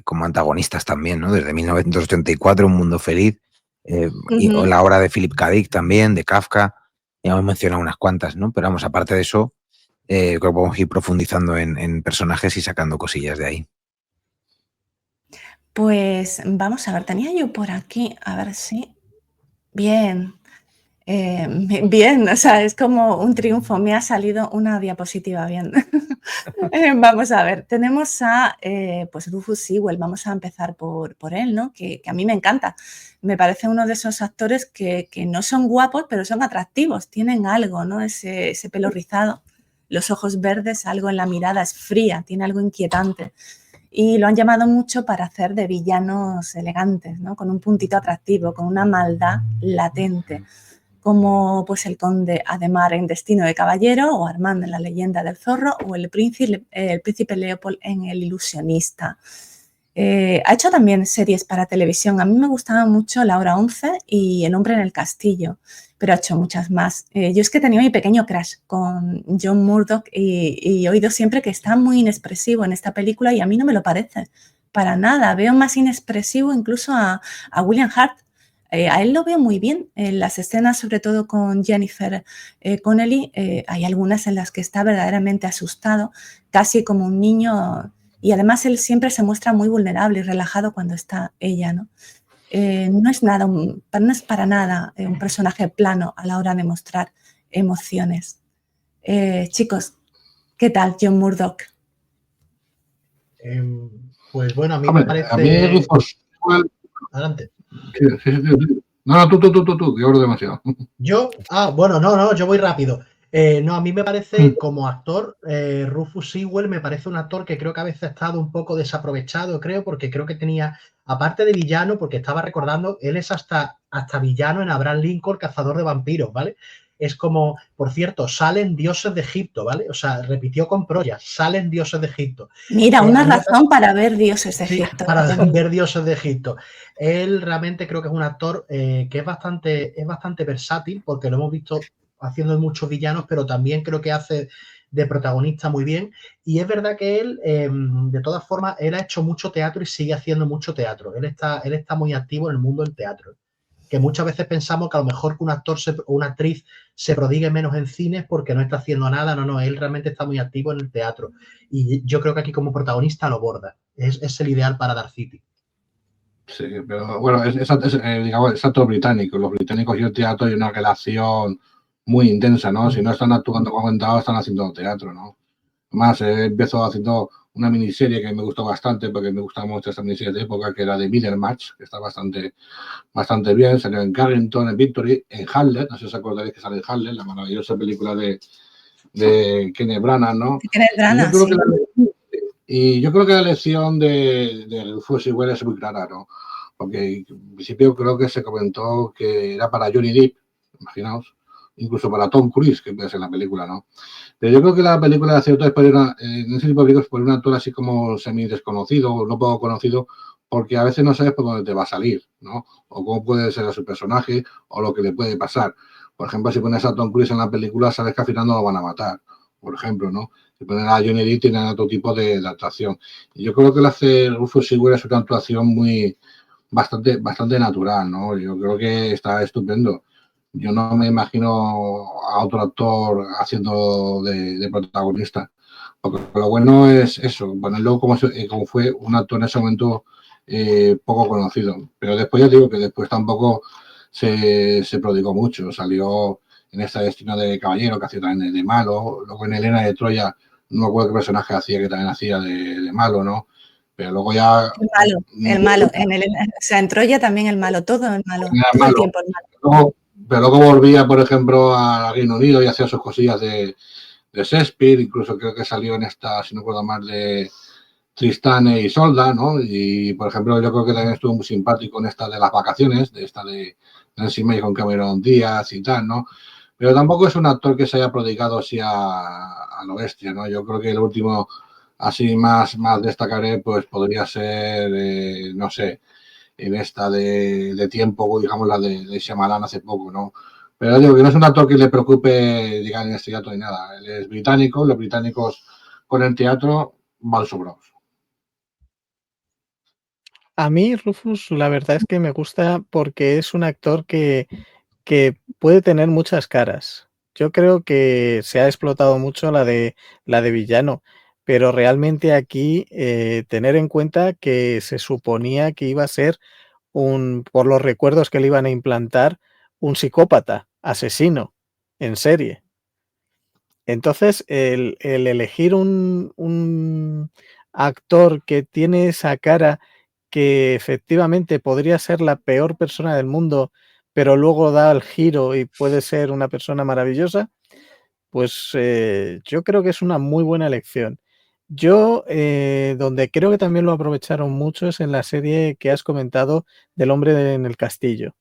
como antagonistas también, ¿no? Desde 1984, Un Mundo Feliz, o la obra de Philip K. Dick también, de Kafka. Ya hemos mencionado unas cuantas, ¿no? Pero vamos, aparte de eso, creo que vamos a ir profundizando en personajes y sacando cosillas de ahí. Pues vamos a ver, tenía yo por aquí, a ver si... Bien, bien, o sea, es como un triunfo, me ha salido una diapositiva bien. Vamos a ver, tenemos a pues Rufus Sewell, vamos a empezar por él, ¿no? Que a mí me encanta, me parece uno de esos actores que no son guapos, pero son atractivos, tienen algo, ¿no? Ese pelo rizado, los ojos verdes, algo en la mirada, es fría, tiene algo inquietante. Y lo han llamado mucho para hacer de villanos elegantes, ¿no? Con un puntito atractivo, con una maldad latente, como pues el conde Adhemar en Destino de Caballero, o Armand en La Leyenda del Zorro, o el príncipe Leopold en El Ilusionista. Ha hecho también series para televisión. A mí me gustaba mucho La Hora 11 y El Hombre en el Castillo, pero ha hecho muchas más. Yo es que tenía mi pequeño crush con John Murdoch y he oído siempre que está muy inexpresivo en esta película y a mí no me lo parece para nada. Veo más inexpresivo incluso a William Hurt. A él lo veo muy bien en las escenas, sobre todo con Jennifer Connelly. Hay algunas en las que está verdaderamente asustado, casi como un niño. Y además él siempre se muestra muy vulnerable y relajado cuando está ella, ¿no? No es para nada un personaje plano a la hora de mostrar emociones. Chicos, ¿qué tal John Murdoch? Pues bueno, a mí Hombre, me parece... a mí Rufus Sewell... Adelante. Sí. No, tú, yo hablo demasiado. ¿Yo? Bueno, no, yo voy rápido. No, a mí me parece, como actor, Rufus Sewell me parece un actor que creo que a veces ha estado un poco desaprovechado, porque creo que tenía, aparte de villano, porque estaba recordando, él es hasta villano en Abraham Lincoln, Cazador de Vampiros, ¿vale? Es como, por cierto, salen dioses de Egipto, ¿vale? O sea, repitió con Proyas, salen dioses de Egipto. Mira, una razón para ver dioses de Egipto. Sí, para ver dioses de Egipto. Él realmente creo que es un actor que es bastante versátil, porque lo hemos visto haciendo muchos villanos, pero también creo que hace de protagonista muy bien. Y es verdad que él, de todas formas, él ha hecho mucho teatro y sigue haciendo mucho teatro. Él está muy activo en el mundo del teatro. Que muchas veces pensamos que a lo mejor que un actor o una actriz se prodigue menos en cines porque no está haciendo nada. No, él realmente está muy activo en el teatro. Y yo creo que aquí como protagonista lo borda. Es el ideal para Dark City. Sí, pero bueno, digamos, es actor británico. Los británicos y el teatro hay una relación muy intensa, ¿no? Si no están actuando como comentado, están haciendo teatro, ¿no? Además, empezó haciendo una miniserie que me gustó bastante, porque me gustaba mucho esta miniserie de época, que era de Middlemarch, que está bastante bien. Salió en Carrington, en Victory, en Hamlet, no sé si os acordaréis que sale en Hamlet, la maravillosa película de Kenneth Branagh, ¿no? Kenneth Branagh, sí. Y yo creo que la elección de Rufus Sewell es muy clara, ¿no? Porque en principio creo que se comentó que era para Johnny Depp, imaginaos, incluso para Tom Cruise, que puede ser la película, ¿no? Pero yo creo que la película de acierto es en ese tipo de películas por un actor así como semi desconocido o no poco conocido, porque a veces no sabes por dónde te va a salir, ¿no? O cómo puede ser a su personaje o lo que le puede pasar. Por ejemplo, si pones a Tom Cruise en la película, sabes que al final no lo van a matar, por ejemplo, ¿no? Si pones a Johnny Depp, tienen otro tipo de actuación. Y yo creo que lo hace Rufus Sewell es una actuación bastante natural, ¿no? Yo creo que está estupendo. Yo no me imagino a otro actor haciendo de protagonista. Porque lo bueno es eso, ponerlo como fue un actor en ese momento poco conocido. Pero después ya digo que después tampoco se prodigó mucho. Salió en esta Destino de Caballero, que hacía también de malo. Luego en Helena de Troya, no me acuerdo qué personaje hacía, que también hacía de malo, ¿no? Pero luego ya... El malo. O sea, en Troya también el malo, todo el malo, todo el tiempo el malo. Pero luego volvía, por ejemplo, al Reino Unido y hacía sus cosillas de Shakespeare, incluso creo que salió en esta, si no recuerdo mal, de Tristán e Isolda, ¿no? Y, por ejemplo, yo creo que también estuvo muy simpático en esta de las vacaciones, de esta de Nancy May con Cameron Díaz y tal, ¿no? Pero tampoco es un actor que se haya prodigado así a lo bestia, ¿no? Yo creo que el último, así más destacaré, pues podría ser, no sé, en esta de tiempo, digamos, la de Shyamalan hace poco, ¿no? Pero digo que no es un actor que le preocupe, digan, en este teatro ni nada. Él es británico, los británicos con el teatro van sobrados. A mí, Rufus, la verdad es que me gusta porque es un actor que puede tener muchas caras. Yo creo que se ha explotado mucho la de villano, pero realmente aquí tener en cuenta que se suponía que iba a ser por los recuerdos que le iban a implantar, un psicópata, asesino, en serie. Entonces, el elegir un actor que tiene esa cara que efectivamente podría ser la peor persona del mundo, pero luego da el giro y puede ser una persona maravillosa, pues yo creo que es una muy buena elección. Yo, donde creo que también lo aprovecharon mucho es en la serie que has comentado del hombre en el castillo.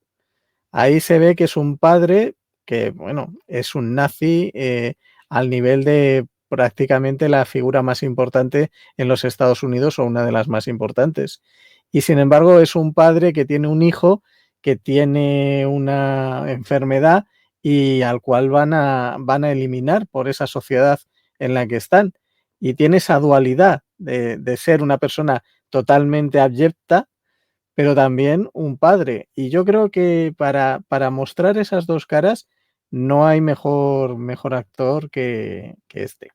Ahí se ve que es un padre que, bueno, es un nazi al nivel de prácticamente la figura más importante en los Estados Unidos o una de las más importantes. Y sin embargo es un padre que tiene un hijo que tiene una enfermedad y al cual van a eliminar por esa sociedad en la que están. Y tiene esa dualidad de ser una persona totalmente abyecta, pero también un padre. Y yo creo que para mostrar esas dos caras no hay mejor actor que este.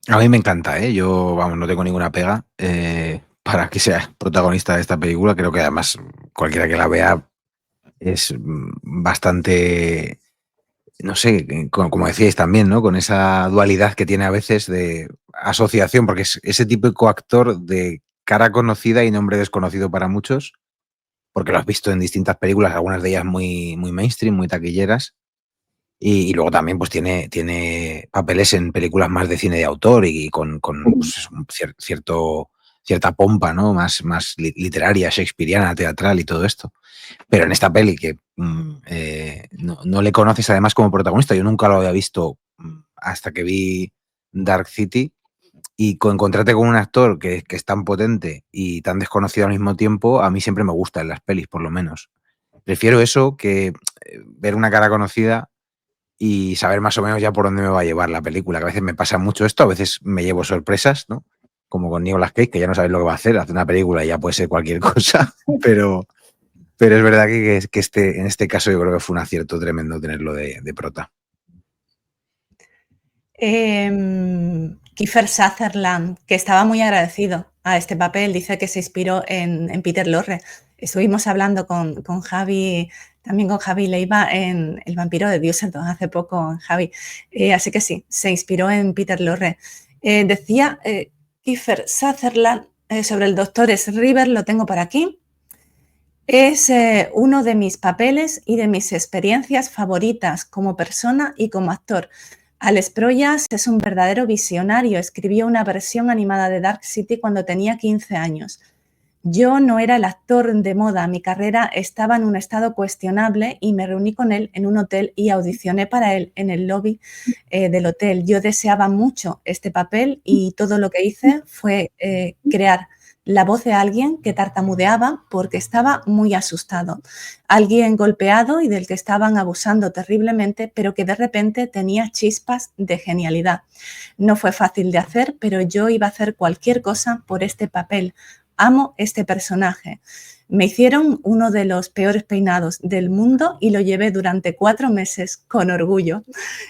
A mí me encanta, ¿eh? Yo, vamos, no tengo ninguna pega para que sea protagonista de esta película. Creo que además cualquiera que la vea es bastante, no sé, como decíais también, ¿no? Con esa dualidad que tiene a veces de asociación, porque es ese típico actor de cara conocida y nombre desconocido para muchos, porque lo has visto en distintas películas, algunas de ellas muy mainstream, muy taquilleras. Y luego también pues tiene papeles en películas más de cine de autor y con pues, cierta pompa, ¿no? Más literaria, shakespeariana, teatral y todo esto. Pero en esta peli que no le conoces además como protagonista, yo nunca lo había visto hasta que vi Dark City, y encontrarte con un actor que es tan potente y tan desconocido al mismo tiempo, a mí siempre me gusta en las pelis, por lo menos. Prefiero eso que ver una cara conocida y saber más o menos ya por dónde me va a llevar la película, que a veces me pasa mucho esto, a veces me llevo sorpresas, ¿no? Como con Nicolas Cage, que ya no sabes lo que va a hacer una película y ya puede ser cualquier cosa, pero es verdad que en este caso yo creo que fue un acierto tremendo tenerlo de prota. Kiefer Sutherland, que estaba muy agradecido a este papel, dice que se inspiró en Peter Lorre. Estuvimos hablando con Javi, también con Javi Leiva en El vampiro de Düsseldorf hace poco, Javi. Así que sí, se inspiró en Peter Lorre. Decía Kiefer Sutherland sobre el doctor River, lo tengo por aquí. Es uno de mis papeles y de mis experiencias favoritas como persona y como actor. Alex Proyas es un verdadero visionario. Escribió una versión animada de Dark City cuando tenía 15 años. Yo no era el actor de moda, mi carrera estaba en un estado cuestionable y me reuní con él en un hotel y audicioné para él en el lobby del hotel. Yo deseaba mucho este papel y todo lo que hice fue crear la voz de alguien que tartamudeaba porque estaba muy asustado. Alguien golpeado y del que estaban abusando terriblemente, pero que de repente tenía chispas de genialidad. No fue fácil de hacer, pero yo iba a hacer cualquier cosa por este papel. Amo este personaje. Me hicieron uno de los peores peinados del mundo y lo llevé durante 4 meses con orgullo.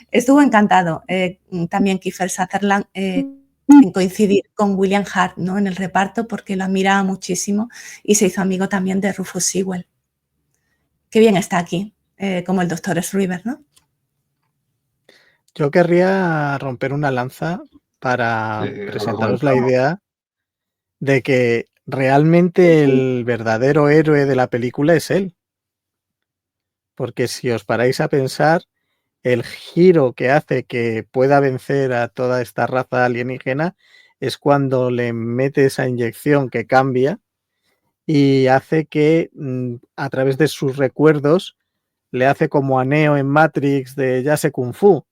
Estuvo encantado también Kiefer Sutherland en coincidir con William Hart, ¿no?, en el reparto, porque lo admiraba muchísimo y se hizo amigo también de Rufus Sewell. Qué bien está aquí, como el Dr. River, ¿no? Yo querría romper una lanza para presentaros la idea de que realmente el verdadero héroe de la película es él. Porque si os paráis a pensar, el giro que hace que pueda vencer a toda esta raza alienígena es cuando le mete esa inyección que cambia y hace que a través de sus recuerdos le hace como a Neo en Matrix de ya sé Kung Fu.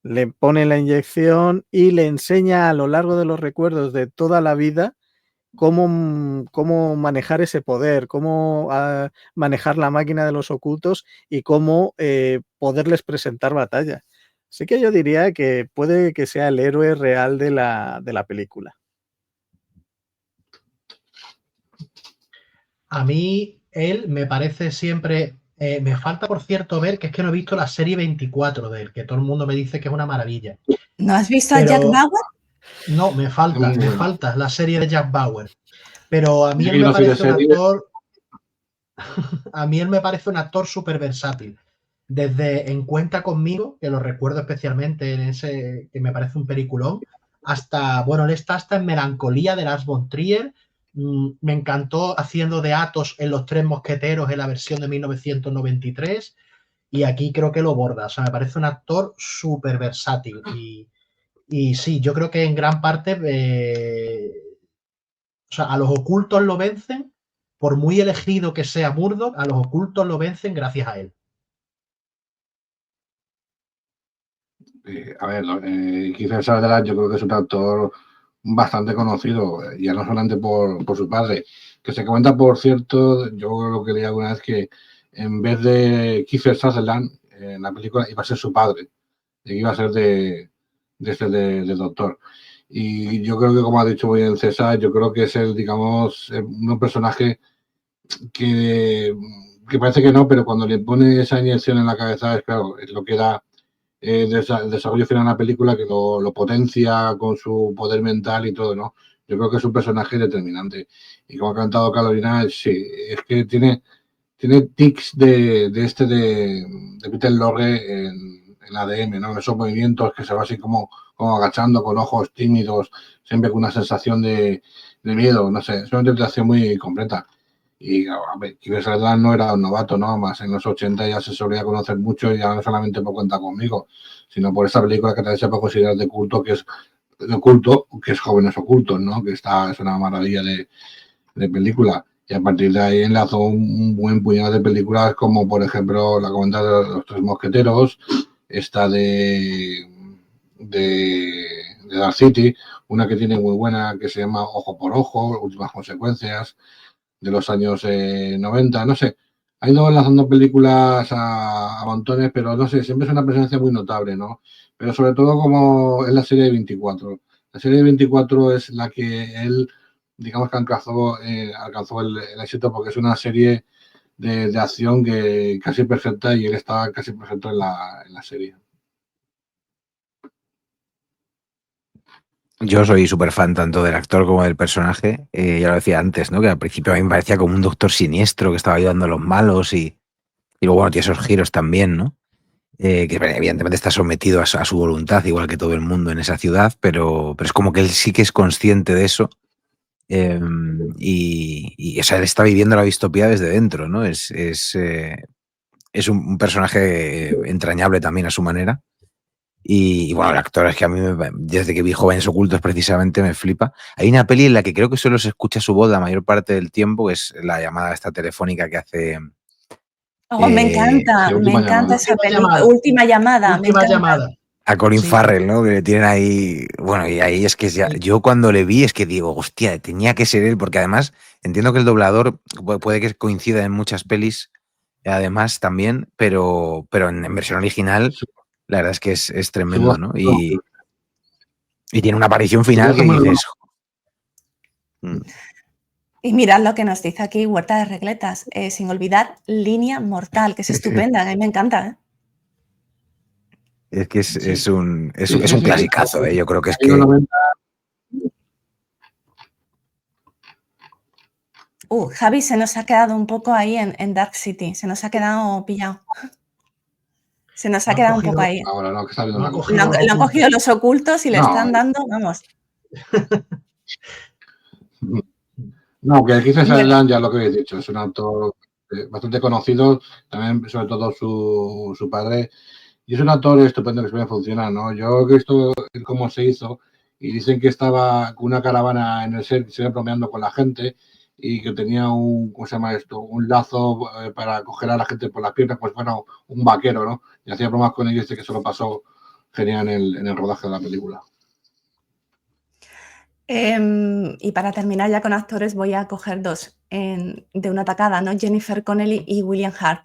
Le pone la inyección y le enseña a lo largo de los recuerdos de toda la vida cómo manejar ese poder, cómo manejar la máquina de los ocultos y cómo poderles presentar batalla. Así que yo diría que puede que sea el héroe real de la película. A mí, él me parece siempre... me falta, por cierto, ver que es que no he visto la serie 24 de él, que todo el mundo me dice que es una maravilla. ¿No has visto a Jack Bauer? No, me falta la serie de Jack Bauer. Pero a mí él me parece un actor... A mí él me parece un actor súper versátil. Desde En Cuenta Conmigo, que lo recuerdo especialmente en ese, que me parece un peliculón, hasta, bueno, él está hasta en Melancolía de Lars von Trier. Me encantó haciendo de Athos en Los Tres Mosqueteros en la versión de 1993 y aquí creo que lo borda. O sea, me parece un actor súper versátil y sí, yo creo que en gran parte o sea, a los ocultos lo vencen, por muy elegido que sea Murdoch, a los ocultos lo vencen gracias a él. A ver, Kiefer Sutherland yo creo que es un actor bastante conocido, ya no solamente por su padre, que se comenta, por cierto, yo lo que leí alguna vez, que en vez de Kiefer Sutherland en la película iba a ser su padre, que iba a ser de doctor. Y yo creo que, como ha dicho muy bien César, yo creo que es el, digamos, un personaje que parece que no, pero cuando le pone esa inyección en la cabeza, es claro, es lo que da el desarrollo final de la película, que lo potencia con su poder mental y todo, ¿no? Yo creo que es un personaje determinante. Y como ha cantado Carolina, sí, es que tiene tics de Peter Lorre en ADN, ¿no? Esos movimientos que se va así como agachando con ojos tímidos, siempre con una sensación de miedo, no sé, es una interpretación muy completa. Y a ver, Kiefer Sutherland no era un novato, ¿no? Más en los 80 ya se solía conocer mucho, y ya no solamente por Cuenta Conmigo, sino por esa película que también se puede considerar de culto, que es Jóvenes Ocultos, ¿no? Que es una maravilla de película. Y a partir de ahí enlazó un buen puñado de películas, como por ejemplo la comentada de Los Tres Mosqueteros, esta de Dark City, una que tiene muy buena que se llama Ojo por Ojo, Últimas Consecuencias, de los años 90, no sé. Ha ido lanzando películas a montones, pero no sé, siempre es una presencia muy notable, ¿no? Pero sobre todo como es la serie de 24. La serie de 24 es la que él, digamos que alcanzó el éxito, porque es una serie de acción que casi perfecta, y él está casi perfecto en la serie. Yo soy súper fan tanto del actor como del personaje. Ya lo decía antes, ¿no? Que al principio a mí me parecía como un doctor siniestro que estaba ayudando a los malos y luego, bueno, tiene esos giros también, ¿no? Que evidentemente está sometido a su voluntad, igual que todo el mundo en esa ciudad, pero es como que él sí que es consciente de eso. O sea, él está viviendo la distopía desde dentro, ¿no? Es un personaje entrañable también a su manera. Y bueno, el actor es que a mí, desde que vi Jóvenes Ocultos precisamente, me flipa. Hay una peli en la que creo que solo se escucha su voz la mayor parte del tiempo, que es la llamada esta telefónica que hace Oh, me Sí, encanta última llamada. esa Última película. llamada. Última llamada, me Última encanta. llamada. a Colin Sí. Farrell, ¿no? Que le tienen ahí. Bueno, y ahí es que ya, Sí. yo cuando le vi es que digo, hostia, tenía que ser él, porque además entiendo que el doblador puede que coincida en muchas pelis, además también, pero en versión original, Su, la verdad es que es su tremendo, voz, ¿no? Y tiene una aparición su final voz que es muy dices. Y mirad lo que nos dice aquí Huerta de Regletas, sin olvidar Línea Mortal, que es estupenda, a mí me encanta. Es que Sí. es un sí, clasicazo, yo creo que es En los que. 90, Javi se nos ha quedado un poco ahí en Dark City, se nos ha quedado pillado. Se nos ha Lo han quedado un cogido- poco ahí. ahora no, que está viendo Lo una han cosa. cogido Lo han cogido los ocultos y le No, están dando, vamos. No, que Kiefer Bueno. Sutherland, ya lo que habéis dicho, es un actor bastante conocido, también sobre todo su padre, y es un actor estupendo que suele funcionar, ¿no? Yo he visto cómo se hizo y dicen que estaba con una caravana en el set, se iba bromeando con la gente y que tenía ¿cómo se llama esto? Un lazo para coger a la gente por las piernas, pues bueno, un vaquero, ¿no? Y hacía bromas con ellos y dice que eso lo pasó genial en el rodaje de la película. Y para terminar ya con actores voy a coger dos de una tacada, ¿no? Jennifer Connelly y William Hurt.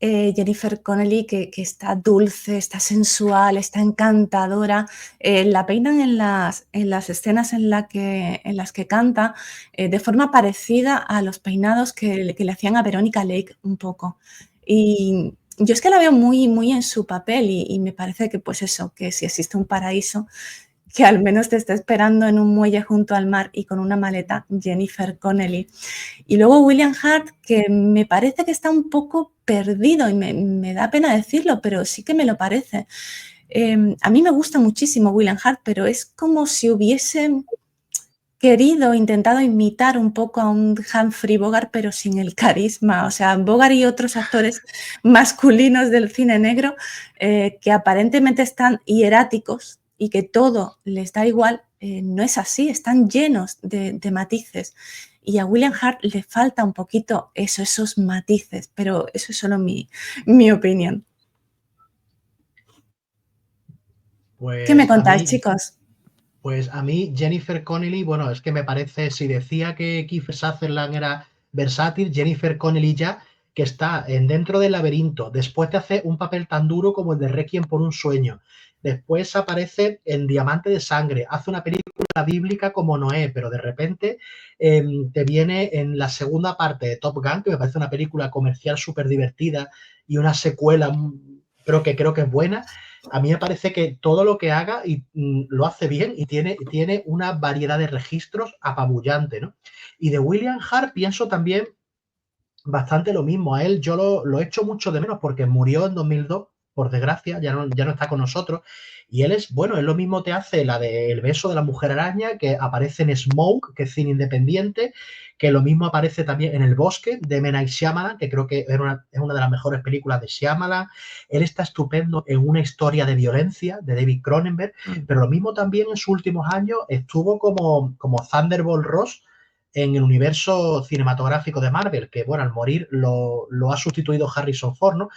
Jennifer Connelly que está dulce, está sensual, está encantadora. La peinan en las escenas en las que canta de forma parecida a los peinados que le hacían a Verónica Lake un poco. Y yo es que la veo muy, muy en su papel y me parece que pues eso, que si existe un paraíso, que al menos te está esperando en un muelle junto al mar y con una maleta, Jennifer Connelly. Y luego William Hurt, que me parece que está un poco perdido y me da pena decirlo, pero sí que me lo parece. A mí me gusta muchísimo William Hurt, pero es como si hubiese intentado imitar un poco a un Humphrey Bogart, pero sin el carisma. O sea, Bogart y otros actores masculinos del cine negro que aparentemente están hieráticos y que todo les da igual, no es así, están llenos de matices. Y a William Hurt le falta un poquito esos matices, pero eso es solo mi opinión. Pues ¿Qué me contáis, chicos? Pues a mí Jennifer Connelly, bueno, es que me parece, si decía que Kiefer Sutherland era versátil, Jennifer Connelly ya, que está dentro del laberinto, después de hacer un papel tan duro como el de Requiem por un sueño, después aparece en Diamante de Sangre, hace una película bíblica como Noé, pero de repente te viene en la segunda parte de Top Gun, que me parece una película comercial súper divertida y una secuela, creo que es buena. A mí me parece que todo lo que haga lo hace bien y tiene una variedad de registros apabullante, ¿no? Y de William Hurt pienso también bastante lo mismo. A él yo lo echo mucho de menos porque murió en 2002, por desgracia, ya no está con nosotros. Y él es lo mismo te hace la de El beso de la mujer araña, que aparece en Smoke, que es cine independiente, que lo mismo aparece también en El bosque, de M. Night Shyamalan, que creo que es una de las mejores películas de Shyamalan. Él está estupendo en Una historia de violencia, de David Cronenberg, pero lo mismo también en sus últimos años estuvo como Thunderbolt Ross, en el universo cinematográfico de Marvel, que bueno, al morir lo ha sustituido Harrison Ford, ¿no?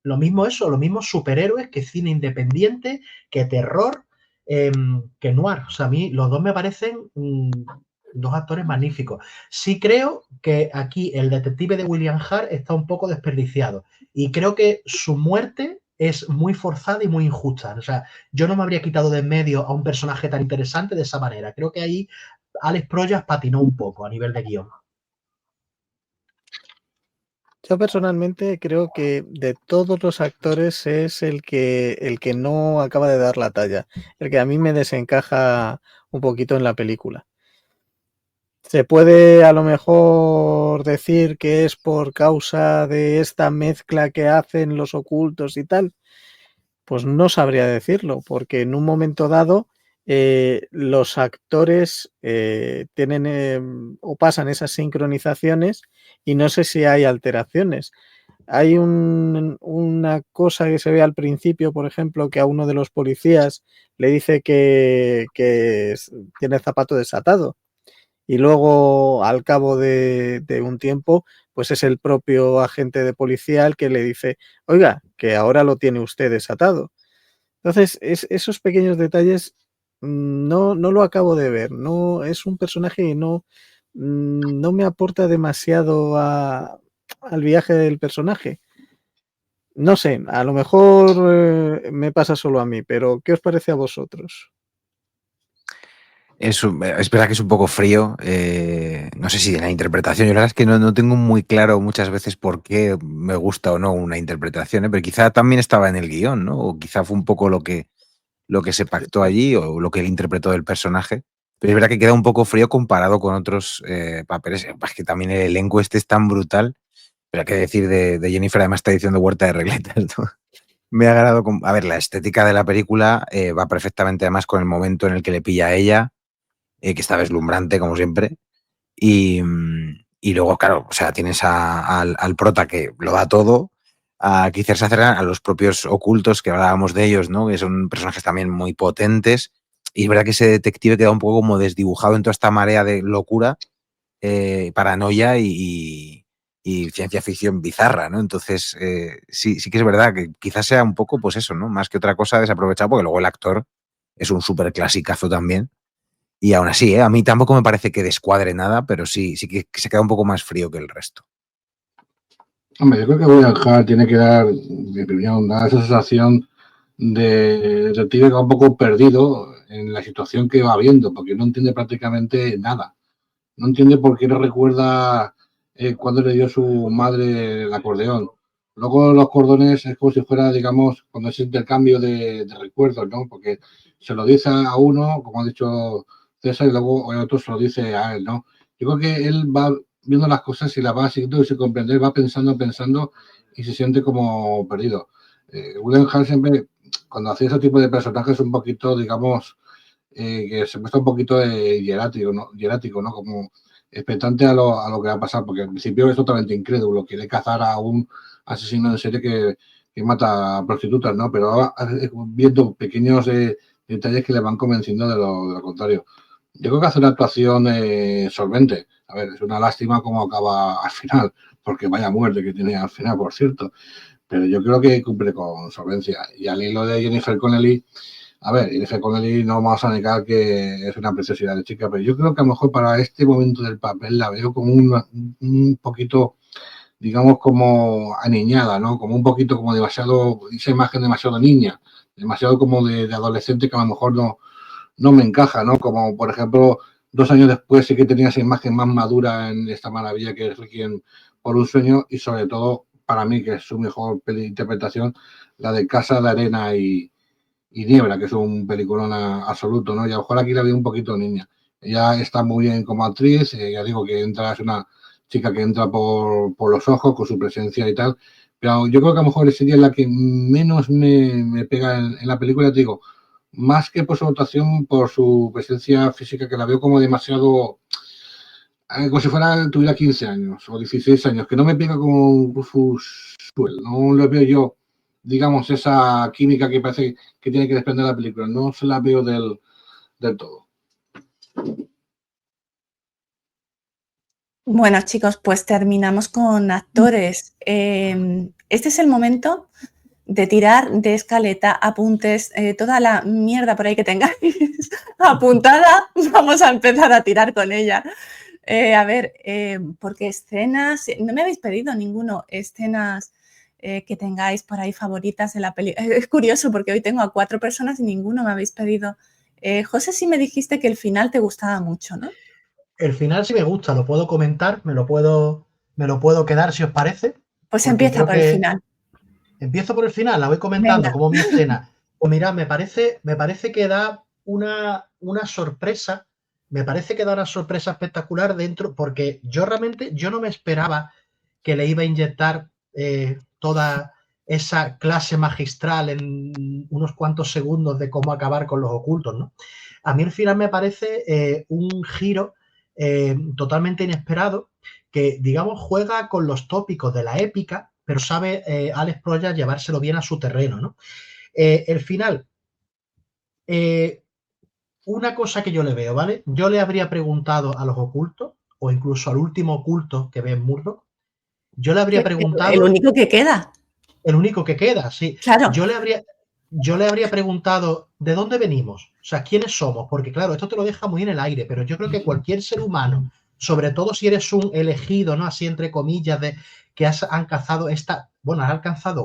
Lo mismo superhéroes que cine independiente, que terror, que noir. O sea, a mí los dos me parecen dos actores magníficos. Sí creo que aquí el detective de William Hurt está un poco desperdiciado y creo que su muerte es muy forzada y muy injusta. O sea, yo no me habría quitado de en medio a un personaje tan interesante de esa manera. Creo que ahí Alex Proyas patinó un poco a nivel de guión. Yo personalmente creo que de todos los actores es el que no acaba de dar la talla, el que a mí me desencaja un poquito en la película. Se puede a lo mejor decir que es por causa de esta mezcla que hacen los ocultos y tal. Pues no sabría decirlo, porque en un momento dado los actores tienen o pasan esas sincronizaciones y no sé si hay alteraciones. hay una cosa que se ve al principio, por ejemplo, que a uno de los policías le dice que tiene el zapato desatado. Y luego, al cabo de un tiempo, pues es el propio agente de policía el que le dice, oiga, que ahora lo tiene usted desatado. Entonces, esos pequeños detalles no lo acabo de ver. No, es un personaje que no me aporta demasiado al viaje del personaje. No sé, a lo mejor me pasa solo a mí, pero ¿qué os parece a vosotros? Es verdad que es un poco frío, no sé si en la interpretación, yo la verdad es que no tengo muy claro muchas veces por qué me gusta o no una interpretación, pero quizá también estaba en el guión, ¿no? O quizá fue un poco lo que se pactó allí o lo que él interpretó del personaje. Pero es verdad que queda un poco frío comparado con otros papeles. Es que también el elenco este es tan brutal, pero hay que decir de Jennifer, además está diciendo Huerta de Regletas, ¿no? Me ha agradado. A ver, la estética de la película va perfectamente además con el momento en el que le pilla a ella, que está deslumbrante, como siempre. Y luego, claro, o sea, tienes al prota que lo da todo, a Kiefer Sutherland, a los propios ocultos que hablábamos de ellos, ¿no? Que son personajes también muy potentes. Y es verdad que ese detective queda un poco como desdibujado en toda esta marea de locura, paranoia y ciencia ficción bizarra, ¿no? Entonces, sí que es verdad que quizás sea un poco, pues eso, ¿no? Más que otra cosa desaprovechado, porque luego el actor es un súper clasicazo también. Y aún así, a mí tampoco me parece que descuadre nada, pero sí que se queda un poco más frío que el resto. Hombre, yo creo que William Hart tiene que dar, mi opinión, da esa sensación de detective que va un poco perdido en la situación que va viendo, porque no entiende prácticamente nada. No entiende por qué no recuerda cuándo le dio su madre el acordeón. Luego los cordones es como si fuera, digamos, cuando es intercambio de recuerdos, ¿no? Porque se lo dice a uno, como ha dicho César, y luego el otro se lo dice a él, ¿no? Yo creo que él va viendo las cosas y las va siguiendo y sin comprender, va pensando y se siente como perdido. William Hart siempre, cuando hacía ese tipo de personajes, un poquito, digamos, que se muestra un poquito hierático, ¿no? Como expectante a lo que va a pasar, porque al principio es totalmente incrédulo, quiere cazar a un asesino en serie que mata a prostitutas, ¿no? Pero va viendo pequeños detalles que le van convenciendo de lo contrario. Yo creo que hace una actuación solvente. A ver, es una lástima cómo acaba al final, porque vaya muerte que tiene al final, por cierto. Pero yo creo que cumple con solvencia. Y al hilo de Jennifer Connelly, a ver, Jennifer Connelly no vamos a negar que es una preciosidad de chica, pero yo creo que a lo mejor para este momento del papel la veo como un poquito, digamos, como aniñada, ¿no? Como un poquito como demasiado, esa imagen demasiado niña, demasiado como de adolescente que a lo mejor no me encaja, ¿no? Como, por ejemplo, 2 años después sí que tenía esa imagen más madura en esta maravilla que es Requiem por un sueño y sobre todo, para mí, que es su mejor interpretación, la de Casa de Arena y Niebla, que es un peliculón absoluto, ¿no? Y a lo mejor aquí la veo un poquito niña. Ella está muy bien como actriz, ya digo que es una chica que entra por los ojos con su presencia y tal, pero yo creo que a lo mejor sería la que menos me pega en la película, te digo, más que por su actuación, por su presencia física, que la veo como demasiado, como si tuviera 15 años o 16 años, que no me pega con Rufus Sewell, no lo veo yo, digamos, esa química que parece que tiene que desprender la película, no se la veo del todo. Bueno, chicos, pues terminamos con actores. Este es el momento de tirar de escaleta, apuntes, toda la mierda por ahí que tengáis apuntada, vamos a empezar a tirar con ella. Porque escenas, no me habéis pedido ninguno, escenas que tengáis por ahí favoritas de la película. Es curioso porque hoy tengo a 4 personas y ninguno me habéis pedido. José, sí me dijiste que el final te gustaba mucho, ¿no? El final sí me gusta, lo puedo comentar, me lo puedo quedar si os parece. Pues empieza por el final. Empiezo por el final, la voy comentando Venga. como mi escena. Pues mirad, me parece que da una sorpresa, espectacular dentro, porque yo realmente no me esperaba que le iba a inyectar toda esa clase magistral en unos cuantos segundos de cómo acabar con los ocultos, ¿no? A mí el final me parece un giro totalmente inesperado que, digamos, juega con los tópicos de la épica, pero sabe Alex Proyas llevárselo bien a su terreno, ¿no? El final, una cosa que yo le veo, ¿vale? Yo le habría preguntado a los ocultos, o incluso al último oculto que ve en Murdoch, yo le habría preguntado... El único que queda. El único que queda, sí. Claro. Yo le habría preguntado, ¿de dónde venimos? O sea, ¿quiénes somos? Porque claro, esto te lo deja muy en el aire, pero yo creo que cualquier ser humano, sobre todo si eres un elegido, ¿no? Así entre comillas, de que has alcanzado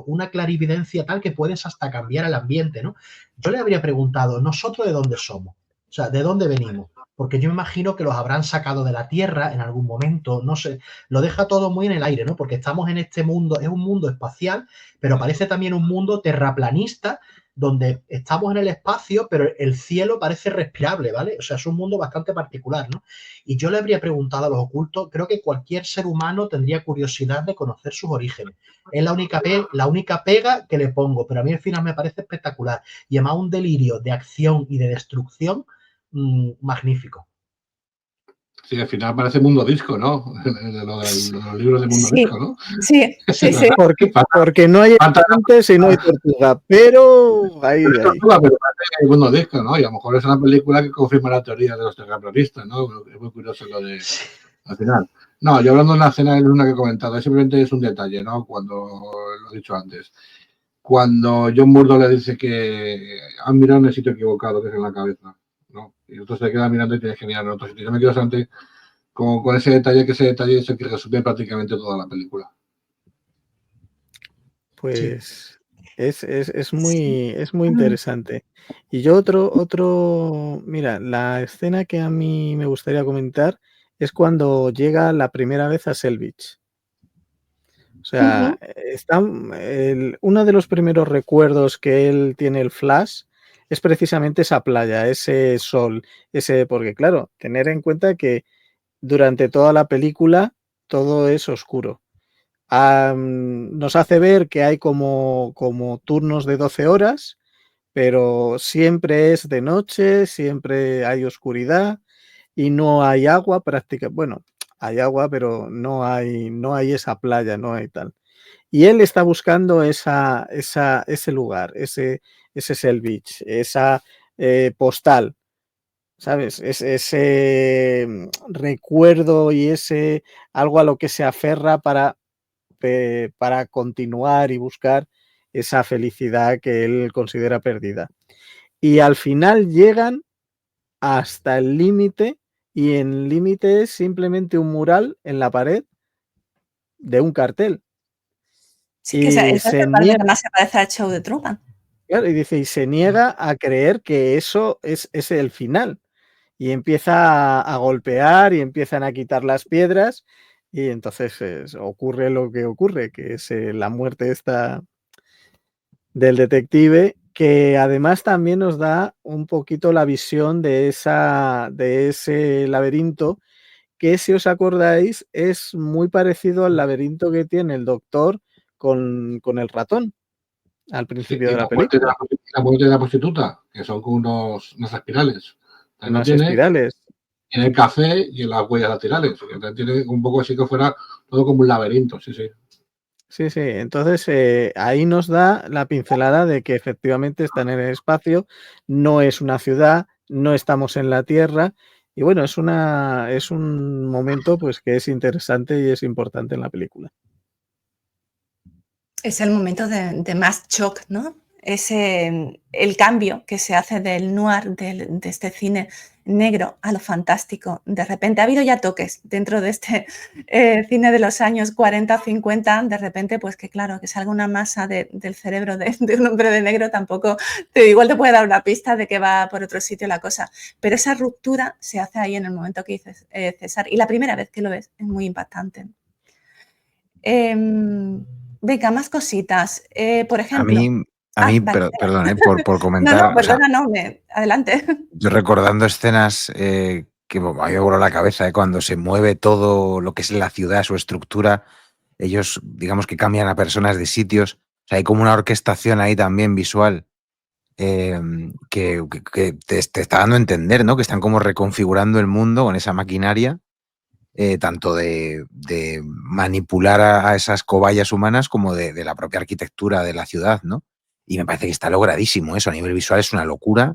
una clarividencia tal que puedes hasta cambiar el ambiente, ¿no? Yo le habría preguntado, ¿nosotros de dónde somos? O sea, ¿de dónde venimos? Porque yo me imagino que los habrán sacado de la Tierra en algún momento, no sé, lo deja todo muy en el aire, ¿no? Porque estamos en este mundo, es un mundo espacial, pero parece también un mundo terraplanista, donde estamos en el espacio, pero el cielo parece respirable, ¿vale? O sea, es un mundo bastante particular, ¿no? Y yo le habría preguntado a los ocultos, creo que cualquier ser humano tendría curiosidad de conocer sus orígenes. Es la única pega que le pongo, pero a mí al final me parece espectacular. Y además un delirio de acción y de destrucción magnífico. Sí, al final parece Mundo Disco, ¿no? Los libros de Mundo Disco, ¿no? Sí. Porque no hay elefantes y no hay tortuga, pero ahí. Tortuga, pero parece Mundo Disco, ¿no? Y a lo mejor es una película que confirma la teoría de los terraplanistas, ¿no? Es muy curioso lo de al final. No, yo hablando de la escena de Luna que he comentado, simplemente es un detalle, ¿no? Cuando lo he dicho antes. Cuando John Murdoch le dice que han mirado en el sitio equivocado, que es en la cabeza, ¿no? Y entonces se queda mirando y tienes que mirar en otro sitio. Yo me quedo solamente con ese detalle, que es el que resume prácticamente toda la película. Pues es muy interesante. Y yo mira, la escena que a mí me gustaría comentar es cuando llega la primera vez a Selvich. O sea, uno de los primeros recuerdos que él tiene el flash es precisamente esa playa, ese sol, porque claro, tener en cuenta que durante toda la película todo es oscuro. Nos hace ver que hay como turnos de 12 horas, pero siempre es de noche, siempre hay oscuridad y no hay agua prácticamente. Bueno, hay agua, pero no hay esa playa, no hay tal. Y él está buscando ese lugar, ese Selvich, esa postal, ¿sabes? Ese recuerdo y ese algo a lo que se aferra para continuar y buscar esa felicidad que él considera perdida. Y al final llegan hasta el límite, y el límite es simplemente un mural en la pared de un cartel. Sí, que es el que más se parece al show de Truman. Claro, y dice, y se niega a creer que eso es el final. Y empieza a golpear y empiezan a quitar las piedras, y entonces ocurre lo que ocurre, que es la muerte esta del detective, que además también nos da un poquito la visión de ese laberinto, que si os acordáis es muy parecido al laberinto que tiene el doctor con el ratón al principio de la película. La muerte de la prostituta, que son como unas espirales. Unas espirales. En el café y en las huellas laterales. Tiene un poco así que fuera todo como un laberinto, sí. Sí, entonces ahí nos da la pincelada de que efectivamente están en el espacio, no es una ciudad, no estamos en la Tierra, y bueno, es un momento pues que es interesante y es importante en la película. Es el momento de más shock, ¿no? Es el cambio que se hace del noir, de este cine negro a lo fantástico. De repente ha habido ya toques dentro de este cine de los años 40, 50, de repente pues que claro, que salga una masa del cerebro de un hombre de negro tampoco, igual te puede dar una pista de que va por otro sitio la cosa, pero esa ruptura se hace ahí en el momento que dices César, y la primera vez que lo ves es muy impactante. Venga, más cositas. Por ejemplo... A mí, vale, perdón, por comentar. No, perdona, adelante. Yo recordando escenas que me voló la cabeza, cuando se mueve todo lo que es la ciudad, su estructura, ellos, digamos que cambian a personas de sitios. O sea, hay como una orquestación ahí también visual que te está dando a entender, ¿no? Que están como reconfigurando el mundo con esa maquinaria. tanto de manipular a esas cobayas humanas como de la propia arquitectura de la ciudad, ¿no? Y me parece que está logradísimo eso, a nivel visual es una locura.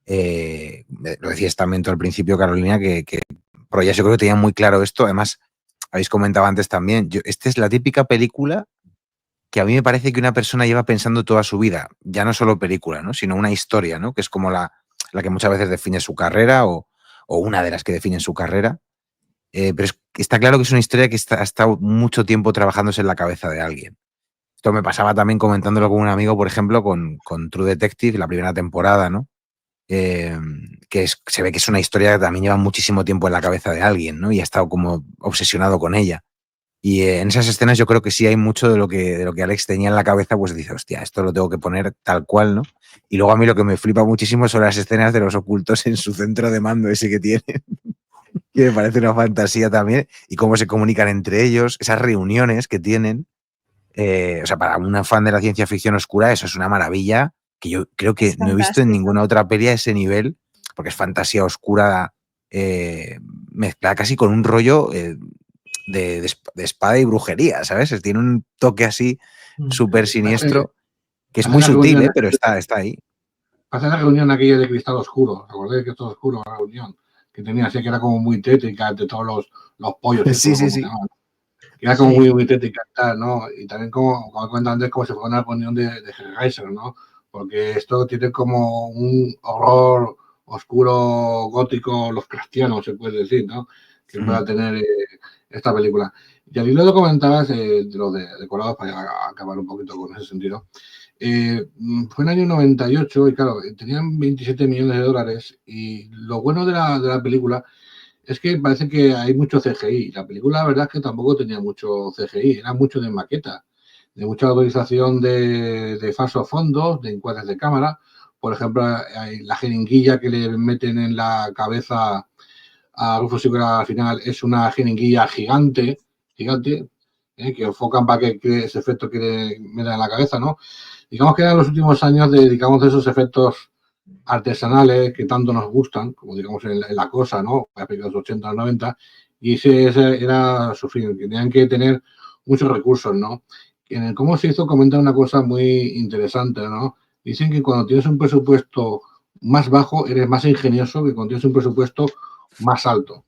Lo decías también tú al principio, Carolina, que Proyas yo creo que tenía muy claro esto. Además, habéis comentado antes también, esta es la típica película que a mí me parece que una persona lleva pensando toda su vida, ya no solo película, ¿no? Sino una historia, ¿no? Que es como la que muchas veces define su carrera o una de las que definen su carrera. Pero está claro que es una historia que ha estado mucho tiempo trabajándose en la cabeza de alguien. Esto me pasaba también comentándolo con un amigo, por ejemplo, con True Detective, la primera temporada, ¿no? Se ve que es una historia que también lleva muchísimo tiempo en la cabeza de alguien, ¿no? Y ha estado como obsesionado con ella. Y en esas escenas yo creo que sí hay mucho de lo que Alex tenía en la cabeza, pues dice, hostia, esto lo tengo que poner tal cual, ¿no? Y luego a mí lo que me flipa muchísimo son las escenas de los ocultos en su centro de mando ese que tiene, que me parece una fantasía también, y cómo se comunican entre ellos, esas reuniones que tienen. O sea, para un fan de la ciencia ficción oscura eso es una maravilla, que yo creo que Es no he visto en fantástico. ninguna otra peli a ese nivel, porque es fantasía oscura mezclada casi con un rollo de espada y brujería, ¿sabes? Tiene un toque así súper siniestro, que es Hace muy la sutil, reunión, pero está ahí. hace la reunión aquella de cristal oscuro, ¿os acordáis que es todo oscuro la reunión? Que tenía así, que era como muy tétrica, de todos los pollos, Sí, estos, sí, como se sí. llaman. Que era como muy tétrica y tal, ¿no? Y también como cuenta antes, como si fuera una reunión de Hellraiser, ¿no? Porque esto tiene como un horror oscuro, gótico, los cristianos, se puede decir, ¿no? Que pueda tener esta película. Y al hilo lo comentabas de los decorados, para acabar un poquito con ese sentido. Fue en el año 98 y claro, tenían 27 millones de dólares y lo bueno de la película es que parece que hay mucho CGI. La película, la verdad es que tampoco tenía mucho CGI, era mucho de maqueta, de mucha autorización de falsos fondos, de encuadres de cámara. Por ejemplo, hay la jeringuilla que le meten en la cabeza a Rufus Sewell al final es una jeringuilla gigante, que enfocan para que cree ese efecto que le meten en la cabeza, ¿no? Digamos que eran los últimos años de esos efectos artesanales que tanto nos gustan, como digamos en la cosa, ¿no? A los 80, 90, y ese era su fin, que tenían que tener muchos recursos, ¿no? En el cómo se hizo comenta una cosa muy interesante, ¿no? Dicen que cuando tienes un presupuesto más bajo, eres más ingenioso que cuando tienes un presupuesto más alto,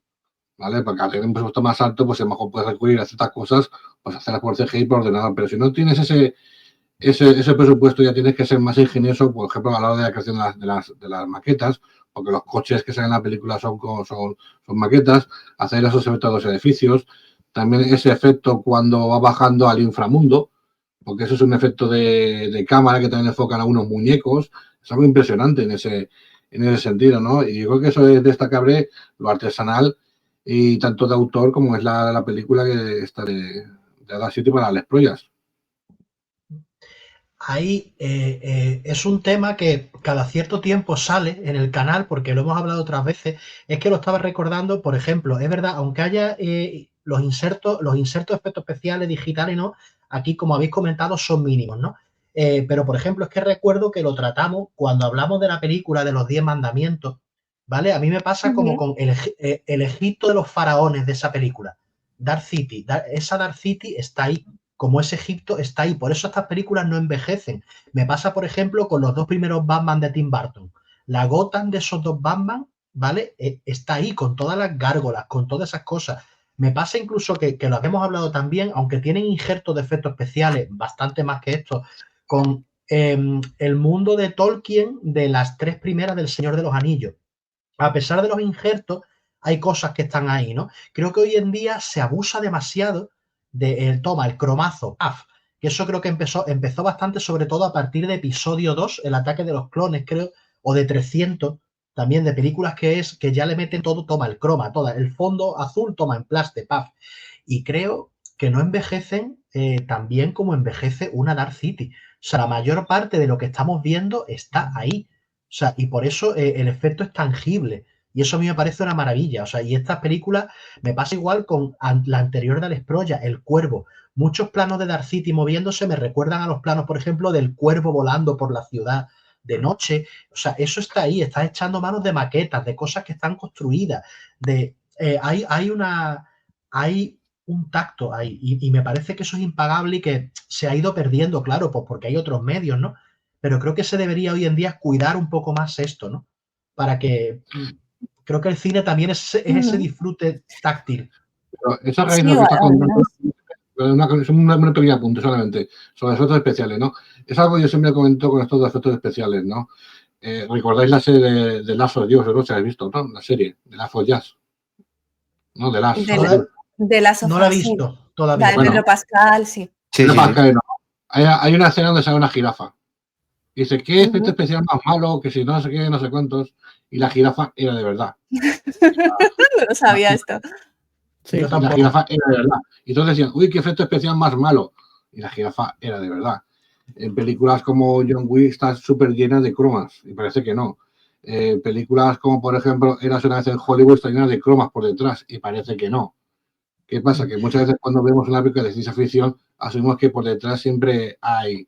¿vale? Porque al tener un presupuesto más alto, pues a lo mejor puedes recurrir a ciertas cosas, pues hacerlas por CGI, por ordenador, pero si no tienes ese presupuesto ya tienes que ser más ingenioso, por ejemplo, a la hora de la creación de las maquetas, porque los coches que salen en la película son maquetas, hacer esos efectos de los edificios, también ese efecto cuando va bajando al inframundo, porque eso es un efecto de cámara que también enfocan a unos muñecos, es algo impresionante en ese sentido, ¿no? Y yo creo que eso es destacable, lo artesanal y tanto de autor como es la película que está de Dark City para Alex Proyas. Ahí es un tema que cada cierto tiempo sale en el canal, porque lo hemos hablado otras veces, es que lo estaba recordando, por ejemplo, es verdad, aunque haya los insertos de efectos especiales digitales, ¿no? Aquí, como habéis comentado, son mínimos, ¿no? Pero, por ejemplo, es que recuerdo que lo tratamos cuando hablamos de la película de los 10 mandamientos, ¿vale? A mí me pasa como con el Egipto de los faraones de esa película, Dark City. Esa Dark City está ahí, como ese Egipto está ahí. Por eso estas películas no envejecen. Me pasa, por ejemplo, con los dos primeros Batman de Tim Burton. La Gotham de esos dos Batman, ¿vale? Está ahí, con todas las gárgolas, con todas esas cosas. Me pasa incluso que lo hemos hablado también, aunque tienen injertos de efectos especiales, bastante más que esto, con el mundo de Tolkien de las tres primeras del Señor de los Anillos. A pesar de los injertos, hay cosas que están ahí, ¿no? Creo que hoy en día se abusa demasiado el cromazo, ¡paf! Que eso creo que empezó bastante, sobre todo a partir de episodio 2, el ataque de los clones, creo, o de 300, también de películas que ya le meten todo, toma el croma, toda, el fondo azul, toma en plaste, ¡paf! Y creo que no envejecen tan bien como envejece una Dark City. O sea, la mayor parte de lo que estamos viendo está ahí. O sea, y por eso el efecto es tangible. Y eso a mí me parece una maravilla. O sea, y estas películas me pasa igual con la anterior de Alex Proya, El Cuervo. Muchos planos de Dark City moviéndose me recuerdan a los planos, por ejemplo, del cuervo volando por la ciudad de noche. O sea, eso está ahí. Estás echando manos de maquetas, de cosas que están construidas. Hay hay un tacto ahí y me parece que eso es impagable y que se ha ido perdiendo, claro, pues porque hay otros medios, ¿no? Pero creo que se debería hoy en día cuidar un poco más esto, ¿no? Para que creo que el cine también es ese disfrute táctil. Pero esa raíz Sí, lo que estás contando, además. es un pequeño apunte solamente sobre efectos especiales, ¿no? Es algo que yo siempre comento con estos efectos especiales, ¿no? ¿Recordáis la serie de Last of Us? No sé si habéis visto, ¿no? La serie de Last of Us, ¿no? De Last of Us. De la No la he sofá, sí. visto La todavía. de Bueno. Pedro Pascal, sí. Sí, No, sí, sí. no. Hay una escena donde sale una jirafa. Y dice, ¿qué efecto especial más malo? Que si no sé qué, no sé cuántos. Y la jirafa era de verdad. No lo sabía esto. Sí. Yo Y la tampoco. jirafa era de verdad. Y todos decían, uy, qué efecto especial más malo. Y la jirafa era de verdad. En películas como John Wick está súper llena de cromas. Y parece que no. Películas como, por ejemplo, Érase una vez en Hollywood está llena de cromas por detrás. Y parece que no. ¿Qué pasa? Que muchas veces cuando vemos una película de ciencia ficción asumimos que por detrás siempre hay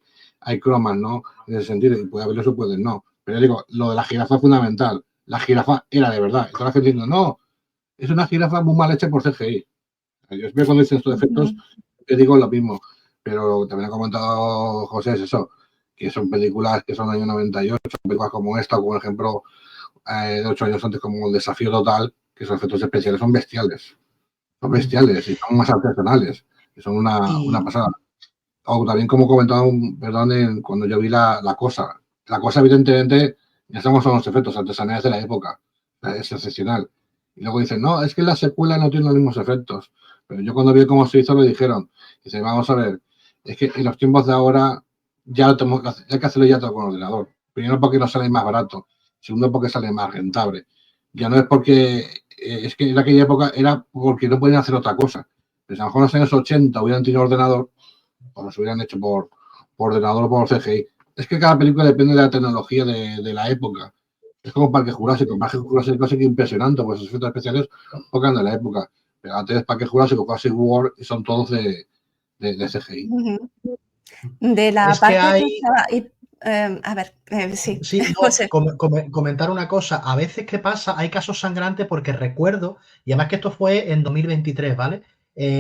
cromas, ¿no? En ese sentido. Y puede haberlo, puede no. Pero yo digo, lo de la jirafa es fundamental. La jirafa era de verdad. Y toda la gente diciendo, no, es una jirafa muy mal hecha por CGI. Yo siempre cuando dicen estos efectos, te digo lo mismo. Pero también ha comentado José, es eso, que son películas que son del año 98, películas como esta, o por ejemplo, de 8 años antes, como El Desafío Total, que esos efectos especiales son bestiales. Son bestiales y son más artesanales. Y son una pasada. O también, como comentaba, perdón, cuando yo vi la cosa. La cosa, evidentemente, ya estamos con los efectos artesanales de la época. Es excepcional. Y luego dicen, no, es que la secuela no tiene los mismos efectos. Pero yo cuando vi cómo se hizo, me dijeron, dice, vamos a ver, es que en los tiempos de ahora ya hay que hacerlo ya todo con ordenador. Primero porque nos sale más barato. Segundo porque sale más rentable. Ya no es porque, es que en aquella época era porque no podían hacer otra cosa. Pues a lo mejor en los años 80 hubieran tenido ordenador, o los hubieran hecho por ordenador o por CGI. Es que cada película depende de la tecnología de la época. Es como Parque Jurásico. Parque Jurásico es impresionante, pues los efectos especiales tocan de la época. Pero antes Parque Jurásico, Jurassic World, son todos de CGI. De la Es que parte que hay... estaba... a ver, sí, Sí, no, José. comentar una cosa. A veces, ¿qué pasa? Hay casos sangrantes porque recuerdo, y además que esto fue en 2023, ¿vale?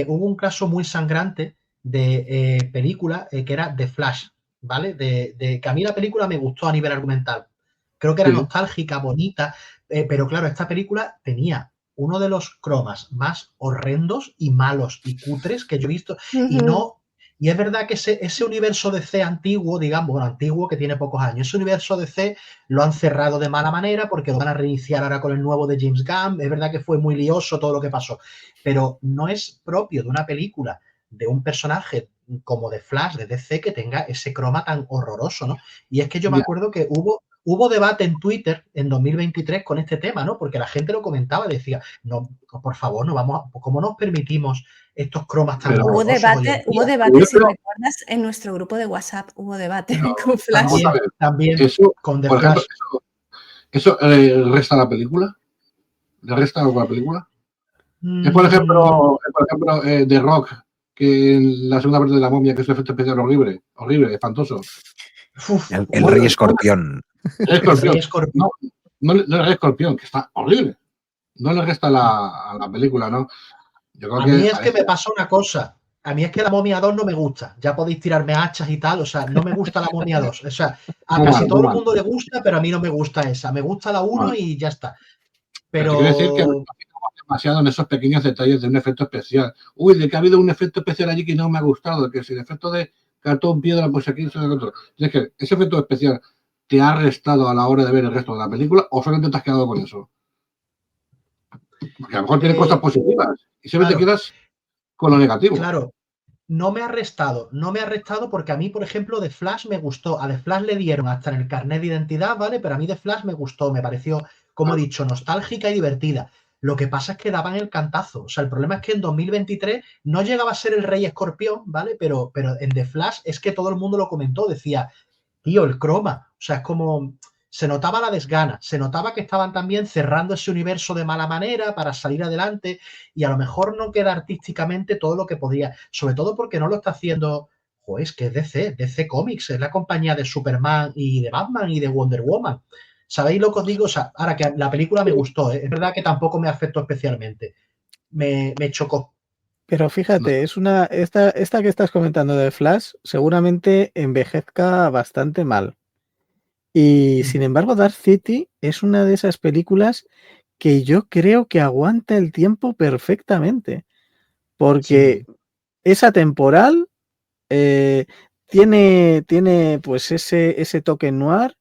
Hubo un caso muy sangrante de película que era The Flash, ¿vale? Que a mí la película me gustó a nivel argumental. Creo que era nostálgica, bonita, pero claro, esta película tenía uno de los cromas más horrendos y malos y cutres que yo he visto. Y no... Y es verdad que ese universo DC antiguo, digamos, bueno, antiguo, que tiene pocos años, ese universo DC lo han cerrado de mala manera porque lo van a reiniciar ahora con el nuevo de James Gunn. Es verdad que fue muy lioso todo lo que pasó, pero no es propio de una película de un personaje como de Flash, de DC, que tenga ese croma tan horroroso, ¿no? Y es que yo me acuerdo que hubo debate en Twitter en 2023 con este tema, ¿no? Porque la gente lo comentaba y decía, no, por favor, no vamos a, ¿cómo nos permitimos estos cromas tan horrorosos hoy en día? Hubo debate, si recuerdas, en nuestro grupo de WhatsApp hubo debate con Flash. También eso, con The por Flash. ejemplo, ¿eso resta a la película? ¿Le resta algo a la película? Es por ejemplo, The Rock, que en la segunda parte de La Momia, que es un efecto especial horrible, espantoso. El Rey Escorpión. El Escorpión. No el Rey Escorpión, que está horrible. No le resta a la película, ¿no? Yo creo a mí es que me pasa una cosa. A mí es que La Momia 2 no me gusta. Ya podéis tirarme hachas y tal. O sea, no me gusta La Momia 2. O sea, a casi todo el mundo le gusta, pero a mí no me gusta esa. Me gusta la 1 y ya está. Pero quiero decir que nos fijamos demasiado en esos pequeños detalles de un efecto especial. Uy, de que ha habido un efecto especial allí que no me ha gustado, que si el efecto de cartón, piedra, pues aquí se lo otro. Es que ese efecto especial te ha restado a la hora de ver el resto de la película o solamente te has quedado con eso. Porque a lo mejor tiene cosas positivas y siempre te quedas con lo negativo. Claro, no me ha restado porque a mí, por ejemplo, de Flash me gustó. A The Flash le dieron hasta en el carnet de identidad, ¿vale? Pero a mí de Flash me gustó, me pareció, como he dicho, nostálgica y divertida. Lo que pasa es que daban el cantazo. O sea, el problema es que en 2023 no llegaba a ser el Rey Escorpión, ¿vale? Pero en The Flash es que todo el mundo lo comentó, decía, tío, el croma. O sea, es como... Se notaba la desgana, se notaba que estaban también cerrando ese universo de mala manera para salir adelante y a lo mejor no queda artísticamente todo lo que podría, sobre todo porque no lo está haciendo, joder, es que es DC Comics, es la compañía de Superman y de Batman y de Wonder Woman. ¿Sabéis lo que os digo? O sea, ahora que la película me gustó, es verdad que tampoco me afectó especialmente, me chocó. Pero fíjate, esta que estás comentando de Flash seguramente envejezca bastante mal. Y sin embargo, Dark City es una de esas películas que yo creo que aguanta el tiempo perfectamente. Porque es atemporal, tiene pues ese toque noir,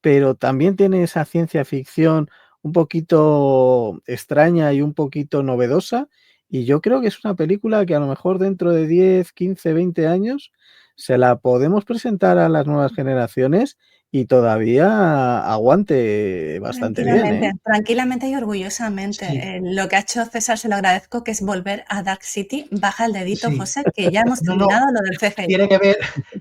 pero también tiene esa ciencia ficción un poquito extraña y un poquito novedosa. Y yo creo que es una película que a lo mejor dentro de 10, 15, 20 años se la podemos presentar a las nuevas generaciones y todavía aguante bastante bien, ¿eh? Tranquilamente y orgullosamente. Sí. Lo que ha hecho César se lo agradezco, que es volver a Dark City. Baja el dedito, Sí. José, que ya hemos No, terminado lo del CGI.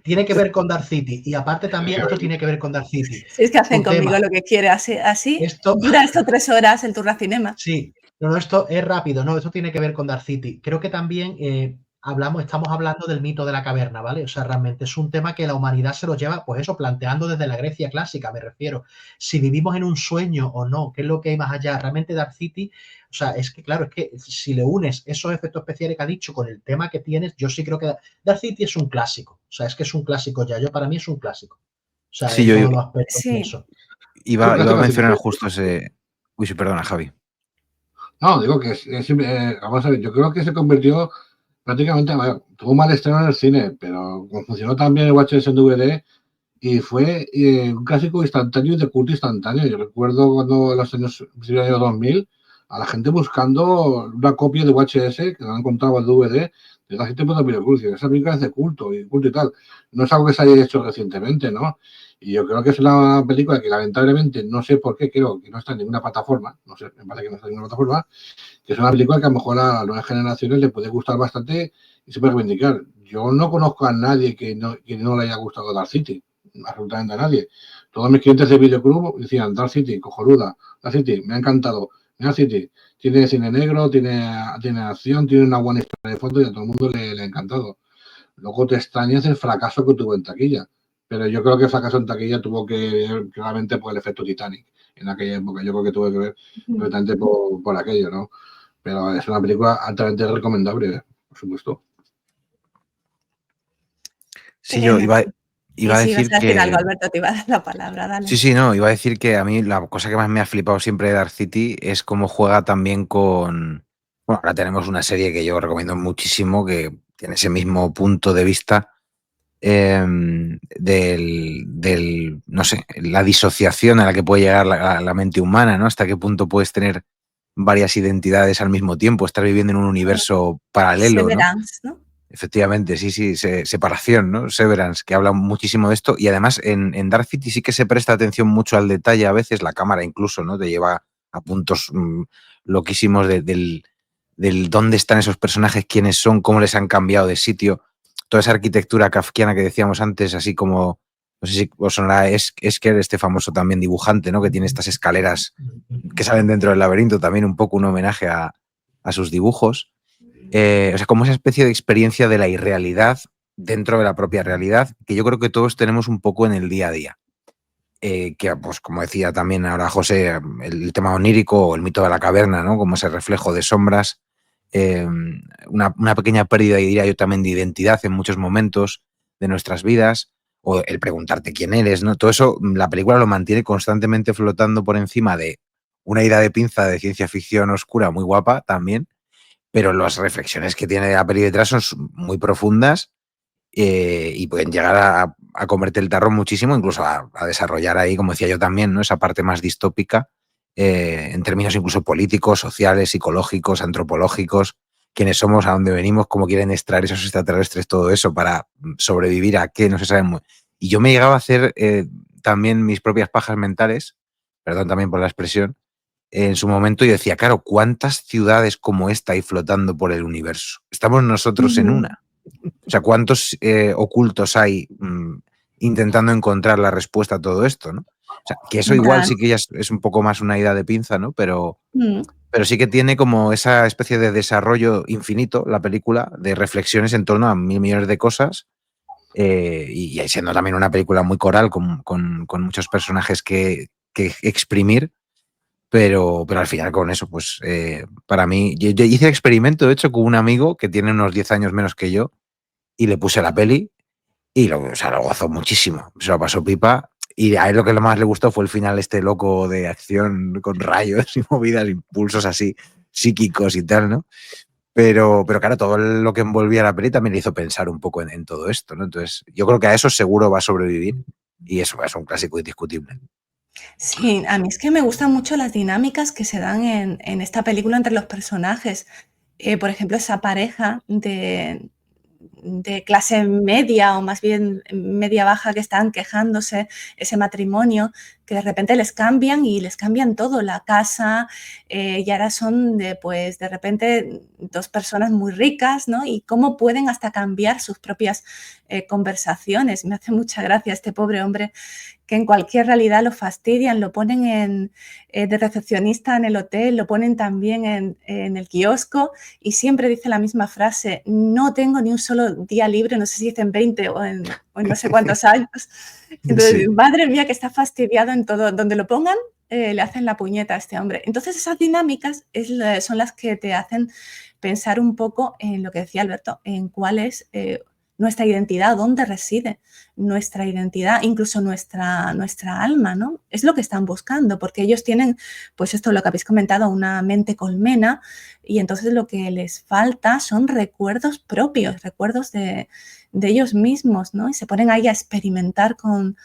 tiene que ver con Dark City. Y aparte también esto tiene que ver con Dark City. Si es que hacen Un conmigo tema. lo que quiere, así Esto, dura esto 3 horas el Turracinema. sí, no, esto es rápido, no, esto tiene que ver con Dark City. Creo que también estamos hablando del mito de la caverna, ¿vale? O sea, realmente es un tema que la humanidad se lo lleva, pues eso, planteando desde la Grecia clásica, me refiero. Si vivimos en un sueño o no, qué es lo que hay más allá. Realmente Dark City, o sea, es que claro, es que si le unes esos efectos especiales que ha dicho con el tema que tienes, yo sí creo que Dark City es un clásico. O sea, es que es un clásico ya. Para mí es un clásico. O sea, Sí, en yo todos los aspectos de Sí. eso. iba a mencionar justo ese... Uy, sí, perdona, Javi. No, digo que vamos a ver, yo creo que se convirtió prácticamente, a ver, tuvo mal estreno en el cine, pero funcionó también el VHS en DVD y fue un clásico instantáneo y de culto instantáneo. Yo recuerdo cuando en los años 2000 a la gente buscando una copia de VHS que no encontraba el DVD de la gente por Cruz. Esa película es de culto y tal. No es algo que se haya hecho recientemente, ¿no? Y yo creo que es una película que lamentablemente, no sé por qué, creo que no está en ninguna plataforma, no sé, me parece que no está en ninguna plataforma, que es una película que a lo mejor a las nuevas generaciones le puede gustar bastante y se puede reivindicar. Yo no conozco a nadie que no le haya gustado Dark City, absolutamente a nadie. Todos mis clientes de Videoclub decían, Dark City, cojonuda, Dark City, me ha encantado, Dark City, tiene cine negro, tiene acción, tiene una buena historia de fondo y a todo el mundo le ha encantado. Luego te extrañas el fracaso que tuvo en taquilla, pero yo creo que el fracaso en taquilla tuvo que ver claramente por el efecto Titanic en aquella época. Yo creo que tuvo que ver completamente por aquello, ¿no? Pero es una película altamente recomendable, por supuesto. Sí, yo iba a decir vas a decir que... algo, Alberto, te iba a dar la palabra, dale. Sí, no, iba a decir que a mí la cosa que más me ha flipado siempre de Dark City es cómo juega también con... Bueno, ahora tenemos una serie que yo recomiendo muchísimo, que tiene ese mismo punto de vista no sé, la disociación a la que puede llegar la mente humana, ¿no? Hasta qué punto puedes tener varias identidades al mismo tiempo, estar viviendo en un universo paralelo, Severance, ¿no? Efectivamente, sí, separación, ¿no? Severance, que habla muchísimo de esto. Y además en Dark City sí que se presta atención mucho al detalle, a veces la cámara incluso, ¿no? Te lleva a puntos loquísimos del dónde están esos personajes, quiénes son, cómo les han cambiado de sitio. Toda esa arquitectura kafkiana que decíamos antes, así como, no sé si os sonará Esker, este famoso también dibujante, ¿no? Que tiene estas escaleras que salen dentro del laberinto, también un poco un homenaje a sus dibujos. O sea, como esa especie de experiencia de la irrealidad dentro de la propia realidad, que yo creo que todos tenemos un poco en el día a día. Que, pues, como decía también ahora José, el tema onírico o el mito de la caverna, ¿no? Como ese reflejo de sombras, una pequeña pérdida, y diría yo también, de identidad en muchos momentos de nuestras vidas, o el preguntarte quién eres, ¿no? Todo eso, la película lo mantiene constantemente flotando por encima de una ida de pinza de ciencia ficción oscura muy guapa también, pero las reflexiones que tiene la peli detrás son muy profundas y pueden llegar a comerte el tarro muchísimo, incluso a desarrollar ahí, como decía yo también, ¿no? Esa parte más distópica en términos incluso políticos, sociales, psicológicos, antropológicos, quiénes somos, a dónde venimos, cómo quieren extraer esos extraterrestres, todo eso para sobrevivir a qué, no se sabe muy. Y yo me llegaba a hacer también mis propias pajas mentales, perdón también por la expresión, en su momento, y decía, claro, ¿cuántas ciudades como esta hay flotando por el universo? Estamos nosotros en una. O sea, ¿cuántos ocultos hay intentando encontrar la respuesta a todo esto, ¿no? O sea, que eso igual sí que ya es un poco más una ida de pinza, ¿no? Pero sí que tiene como esa especie de desarrollo infinito, la película, de reflexiones en torno a 1000 millones de cosas, y siendo también una película muy coral, con muchos personajes que exprimir. pero al final con eso, pues para mí, yo hice el experimento, de hecho, con un amigo que tiene unos 10 años menos que yo, y le puse la peli y lo gozó muchísimo, se lo pasó pipa, y a él lo que más le gustó fue el final este loco de acción con rayos y movidas, impulsos así psíquicos y tal, ¿no? Pero claro, todo lo que envolvía la peli también le hizo pensar un poco en todo esto, ¿no? Entonces, yo creo que a eso seguro va a sobrevivir y eso es un clásico indiscutible. Sí, a mí es que me gustan mucho las dinámicas que se dan en esta película entre los personajes. Por ejemplo, esa pareja de clase media o más bien media baja que están quejándose, ese matrimonio, que de repente les cambian todo, la casa, y ahora son pues de repente dos personas muy ricas, ¿no? Y cómo pueden hasta cambiar sus propias conversaciones. Me hace mucha gracia este pobre hombre que en cualquier realidad lo fastidian, lo ponen de recepcionista en el hotel, lo ponen también en el kiosco y siempre dice la misma frase: no tengo ni un solo día libre, no sé si dicen 20 o en no sé cuántos años. Entonces, Sí. madre mía, que está fastidiado en todo, donde lo pongan, le hacen la puñeta a este hombre. Entonces esas dinámicas son las que te hacen pensar un poco en lo que decía Alberto, en cuál es nuestra identidad, dónde reside nuestra identidad, incluso nuestra alma, ¿no? Es lo que están buscando, porque ellos tienen, pues esto lo que habéis comentado, una mente colmena, y entonces lo que les falta son recuerdos propios, recuerdos de ellos mismos, ¿no? Y se ponen ahí a experimentar con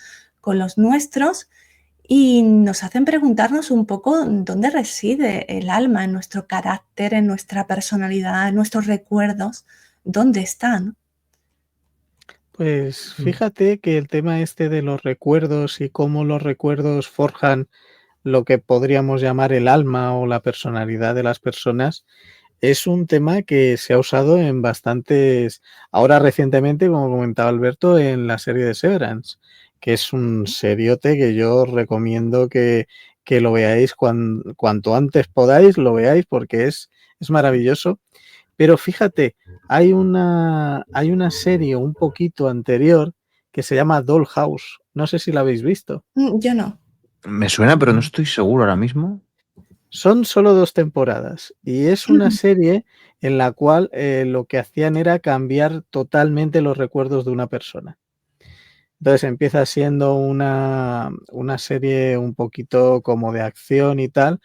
los nuestros y nos hacen preguntarnos un poco dónde reside el alma, en nuestro carácter, en nuestra personalidad, en nuestros recuerdos, dónde están. Pues fíjate que el tema este de los recuerdos y cómo los recuerdos forjan lo que podríamos llamar el alma o la personalidad de las personas, es un tema que se ha usado en bastantes, ahora recientemente, como comentaba Alberto, en la serie de Severance, que es un seriote que yo recomiendo que lo veáis cuanto antes podáis, lo veáis porque es maravilloso. Pero fíjate, hay una serie un poquito anterior que se llama Dollhouse. No sé si la habéis visto. Yo no. Me suena, pero no estoy seguro ahora mismo. Son solo 2 temporadas y es una serie en la cual lo que hacían era cambiar totalmente los recuerdos de una persona. Entonces empieza siendo una serie un poquito como de acción y tal,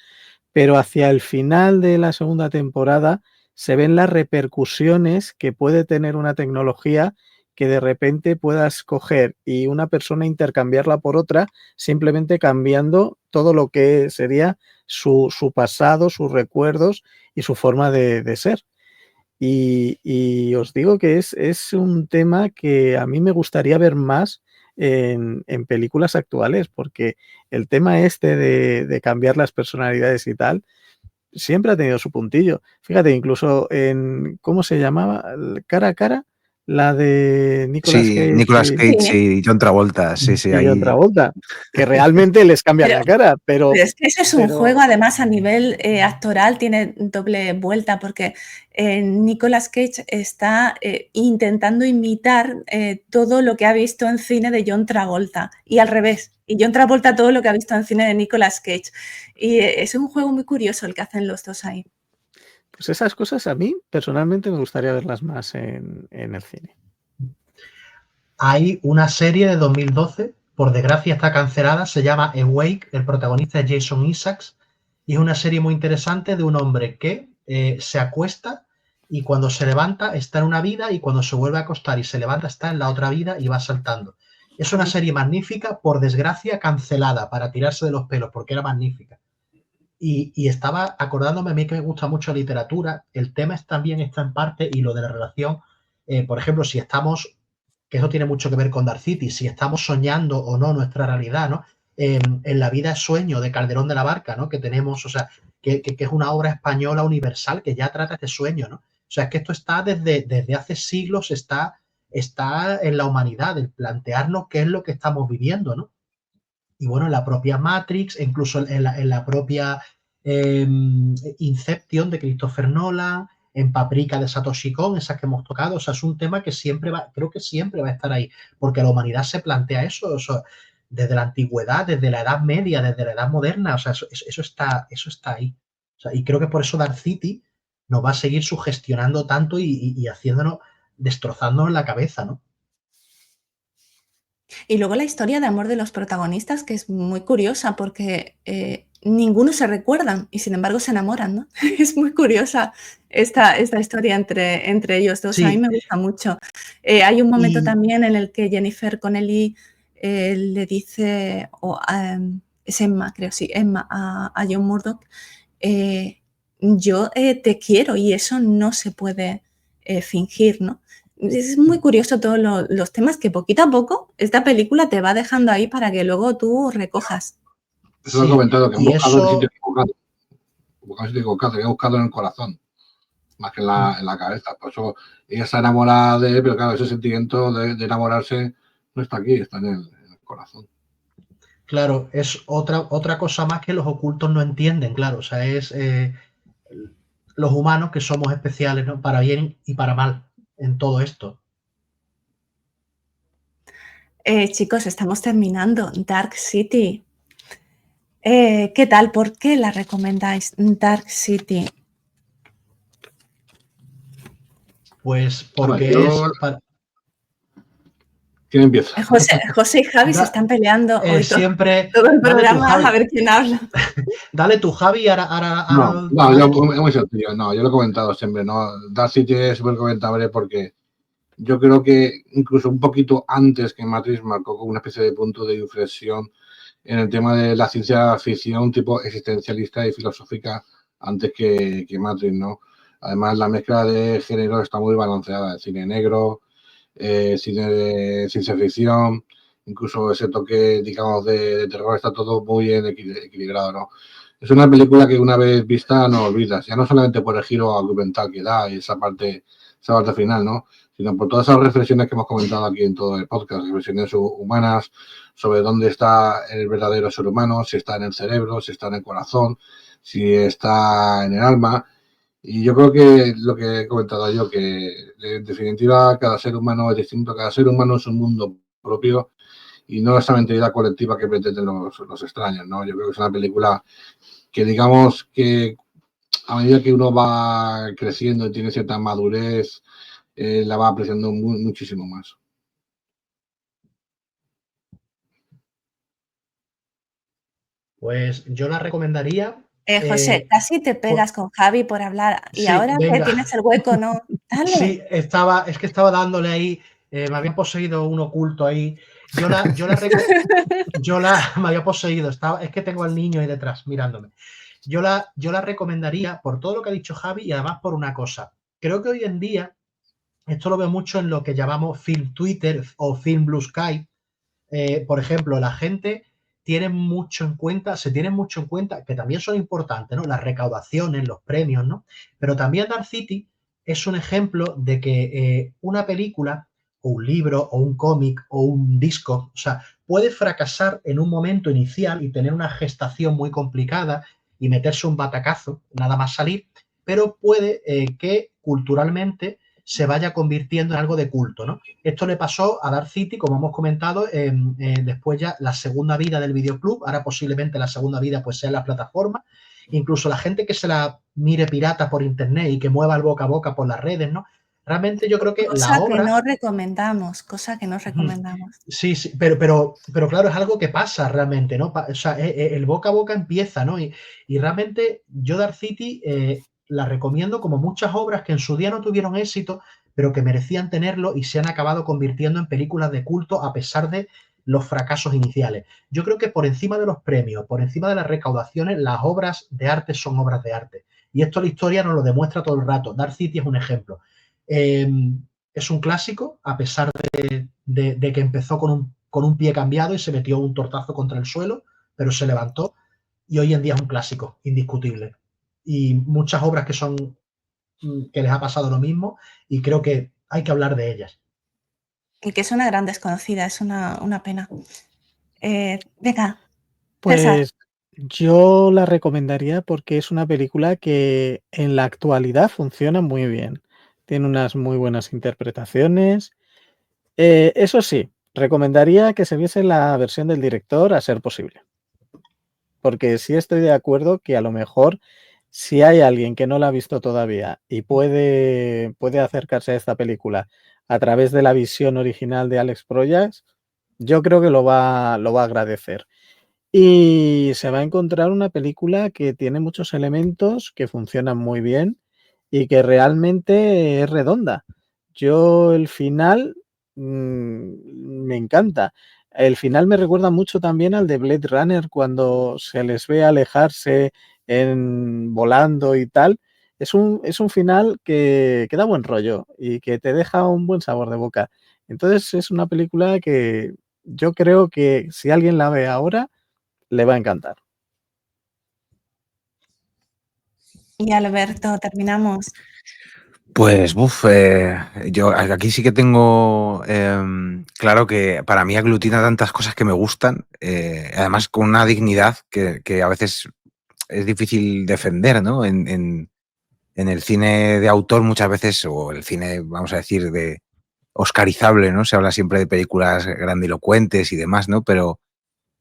pero hacia el final de la segunda temporada se ven las repercusiones que puede tener una tecnología que de repente puedas coger y una persona intercambiarla por otra, simplemente cambiando todo lo que sería su pasado, sus recuerdos y su forma de ser. Y os digo que es un tema que a mí me gustaría ver más en películas actuales, porque el tema este de cambiar las personalidades y tal, siempre ha tenido su puntillo. Fíjate, incluso en, ¿cómo se llamaba? Cara a cara, la de Nicolas Sí, Cage Nicolas Cage y John Travolta, sí, y John ahí. Travolta, que realmente les cambian la cara, pero es que eso es un juego, además, a nivel actoral, tiene doble vuelta, porque Nicolas Cage está intentando imitar todo lo que ha visto en cine de John Travolta, y al revés, y John Travolta todo lo que ha visto en cine de Nicolas Cage. Y es un juego muy curioso el que hacen los dos ahí. pues esas cosas a mí, personalmente, me gustaría verlas más en el cine. Hay una serie de 2012, por desgracia está cancelada, se llama Awake, el protagonista es Jason Isaacs, y es una serie muy interesante de un hombre que se acuesta y cuando se levanta está en una vida y cuando se vuelve a acostar y se levanta está en la otra vida y va saltando. Es una serie magnífica, por desgracia cancelada, para tirarse de los pelos, porque era magnífica. Y estaba acordándome a mí que me gusta mucho la literatura, el tema también está en parte, y lo de la relación, por ejemplo, si estamos, que eso tiene mucho que ver con Dark City, si estamos soñando o no nuestra realidad, ¿no? En La vida es sueño de Calderón de la Barca, ¿no? Que tenemos, o sea, que es una obra española universal que ya trata este sueño, ¿no? O sea, es que esto está desde hace siglos, está en la humanidad, el plantearnos qué es lo que estamos viviendo, ¿no? Y bueno, en la propia Matrix, incluso en la propia Inception de Christopher Nolan, en Paprika de Satoshi Kon, esas que hemos tocado, o sea, es un tema que siempre va, creo que siempre va a estar ahí, porque la humanidad se plantea eso, o sea, desde la antigüedad, desde la Edad Media, desde la Edad Moderna. O sea, eso está ahí. O sea, y creo que por eso Dark City nos va a seguir sugestionando tanto y haciéndonos, destrozándonos la cabeza, ¿no? Y luego la historia de amor de los protagonistas, que es muy curiosa porque ninguno se recuerdan y sin embargo se enamoran, ¿no? Es muy curiosa esta historia entre ellos dos. A mí Sí, me gusta mucho. Hay un momento y también en el que Jennifer Connelly le dice, es Emma, creo, sí, Emma, a John Murdoch, yo te quiero y eso no se puede fingir, ¿no? Es muy curioso todos los temas que poquito a poco esta película te va dejando ahí para que luego tú recojas. Eso lo he sí, comentado, que han y buscado el sitio eso, equivocado. Buscado el sitio equivocado, que han buscado en el corazón, más que en la cabeza. Por eso ella está enamorada de él, pero claro, ese sentimiento de enamorarse no está aquí, está en el corazón. claro, es otra cosa más que los ocultos no entienden, claro. O sea, es los humanos que somos especiales, ¿no? Para bien y para mal en todo esto. Chicos, estamos terminando. Dark City. ¿Qué tal? ¿Por qué la recomendáis? Dark City. Pues Bueno, porque yo... ¿Quién empieza? José y Javi se Da- están peleando hoy siempre, todo el dale tú, programa a Javi. ver quién habla. Dale tú, Javi, No, ahora yo, tú. es muy sencillo. No, yo lo he comentado siempre, ¿no? Dark City es súper comentable porque yo creo que incluso un poquito antes que Matrix marcó como una especie de punto de inflexión en el tema de la ciencia ficción tipo existencialista y filosófica antes que Matrix, ¿no? Además, la mezcla de género está muy balanceada. El cine negro, cine de ciencia ficción, incluso ese toque, digamos, de terror, está todo muy bien equilibrado, ¿no? Es una película que una vez vista no olvidas, ya no solamente por el giro argumental que da y esa parte final, ¿no? Sino por todas esas reflexiones que hemos comentado aquí en todo el podcast, reflexiones humanas sobre dónde está el verdadero ser humano, si está en el cerebro, si está en el corazón, si está en el alma. Y yo creo que lo que he comentado yo, que en definitiva cada ser humano es distinto, cada ser humano es un mundo propio y no esa mentalidad colectiva que pretenden los extraños, ¿no? Yo creo que es una película que digamos que a medida que uno va creciendo y tiene cierta madurez, la va apreciando muchísimo más. Pues yo la recomendaría. José, casi te Por, pegas con Javi por hablar y sí, ahora que venga. tienes el hueco, no. Dale. Sí, es que estaba dándole ahí, me había poseído un oculto ahí. Me había poseído, es que tengo al niño ahí detrás mirándome. Yo la recomendaría por todo lo que ha dicho Javi y además por una cosa. Creo que hoy en día, esto lo veo mucho en lo que llamamos Film Twitter o Film Blue Sky. Por ejemplo, la gente se tiene mucho en cuenta, que también son importantes, ¿no? Las recaudaciones, los premios, ¿no? Pero también Dark City es un ejemplo de que una película o un libro o un cómic o un disco, o sea, puede fracasar en un momento inicial y tener una gestación muy complicada y meterse un batacazo, nada más salir, pero puede que culturalmente se vaya convirtiendo en algo de culto, ¿no? Esto le pasó a Dark City, como hemos comentado, después ya la segunda vida del videoclub, ahora posiblemente la segunda vida pues sea en la plataforma, incluso la gente que se la mire pirata por internet y que mueva el boca a boca por las redes, ¿no? Realmente yo creo que la Cosa que obra... no recomendamos, cosa que no recomendamos. Sí, sí, pero claro, es algo que pasa realmente, ¿no? O sea, el boca a boca empieza, ¿no? Y realmente yo Dark City la recomiendo como muchas obras que en su día no tuvieron éxito, pero que merecían tenerlo y se han acabado convirtiendo en películas de culto a pesar de los fracasos iniciales. Yo creo que por encima de los premios, por encima de las recaudaciones, las obras de arte son obras de arte. Y esto la historia nos lo demuestra todo el rato. Dark City es un ejemplo. Es un clásico, a pesar de que empezó con un pie cambiado y se metió un tortazo contra el suelo, pero se levantó y hoy en día es un clásico, indiscutible. Y muchas obras que les ha pasado lo mismo y creo que hay que hablar de ellas. Y que es una gran desconocida, es una pena. Venga, César. Pues yo la recomendaría porque es una película que en la actualidad funciona muy bien. Tiene unas muy buenas interpretaciones. Eso sí, recomendaría que se viese la versión del director a ser posible. Porque sí estoy de acuerdo que a lo mejor si hay alguien que no la ha visto todavía y puede acercarse a esta película a través de la visión original de Alex Proyas, yo creo que lo va a agradecer. Y se va a encontrar una película que tiene muchos elementos que funcionan muy bien y que realmente es redonda. Yo el final me encanta. El final me recuerda mucho también al de Blade Runner cuando se les ve alejarse volando y tal. Es un final que da buen rollo y que te deja un buen sabor de boca. Entonces es una película que yo creo que si alguien la ve ahora, le va a encantar. Y Alberto, terminamos. Pues, yo aquí sí que tengo claro que para mí aglutina tantas cosas que me gustan, además con una dignidad que a veces es difícil defender, ¿no? En el cine de autor muchas veces, o el cine, vamos a decir, de oscarizable, ¿no? Se habla siempre de películas grandilocuentes y demás, ¿no? Pero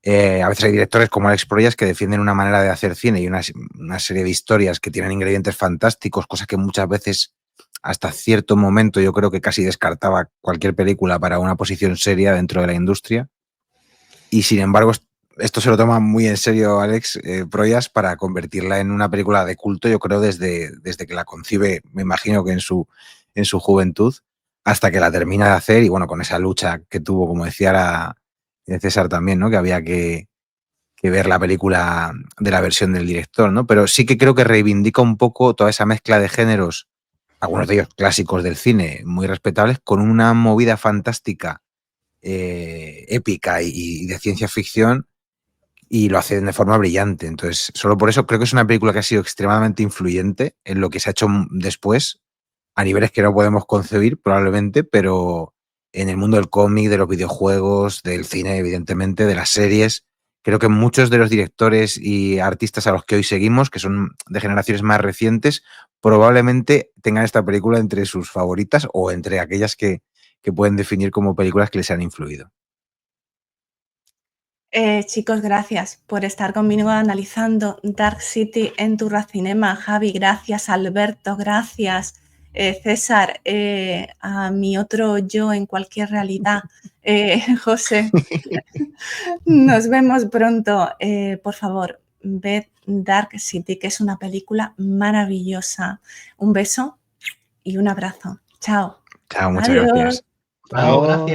a veces hay directores como Alex Proyas que defienden una manera de hacer cine y una serie de historias que tienen ingredientes fantásticos, cosas que muchas veces, hasta cierto momento, yo creo que casi descartaba cualquier película para una posición seria dentro de la industria. Y sin embargo, esto se lo toma muy en serio Alex Proyas para convertirla en una película de culto, yo creo, desde que la concibe, me imagino que en su juventud, hasta que la termina de hacer y bueno, con esa lucha que tuvo, como decía César también, ¿no? Que había que ver la película de la versión del director, ¿no? Pero sí que creo que reivindica un poco toda esa mezcla de géneros, algunos de ellos clásicos del cine, muy respetables, con una movida fantástica, épica y de ciencia ficción, y lo hacen de forma brillante. Entonces, solo por eso creo que es una película que ha sido extremadamente influyente en lo que se ha hecho después, a niveles que no podemos concebir probablemente, pero en el mundo del cómic, de los videojuegos, del cine, evidentemente, de las series. Creo que muchos de los directores y artistas a los que hoy seguimos, que son de generaciones más recientes, probablemente tengan esta película entre sus favoritas o entre aquellas que pueden definir como películas que les han influido. Chicos, gracias por estar conmigo analizando Dark City en Turracinema. Javi, gracias. Alberto, gracias. César, a mi otro yo en cualquier realidad. José, nos vemos pronto. Por favor, ved Dark City, que es una película maravillosa. Un beso y un abrazo. Chao. Chao, muchas Adiós. gracias. Chao, gracias.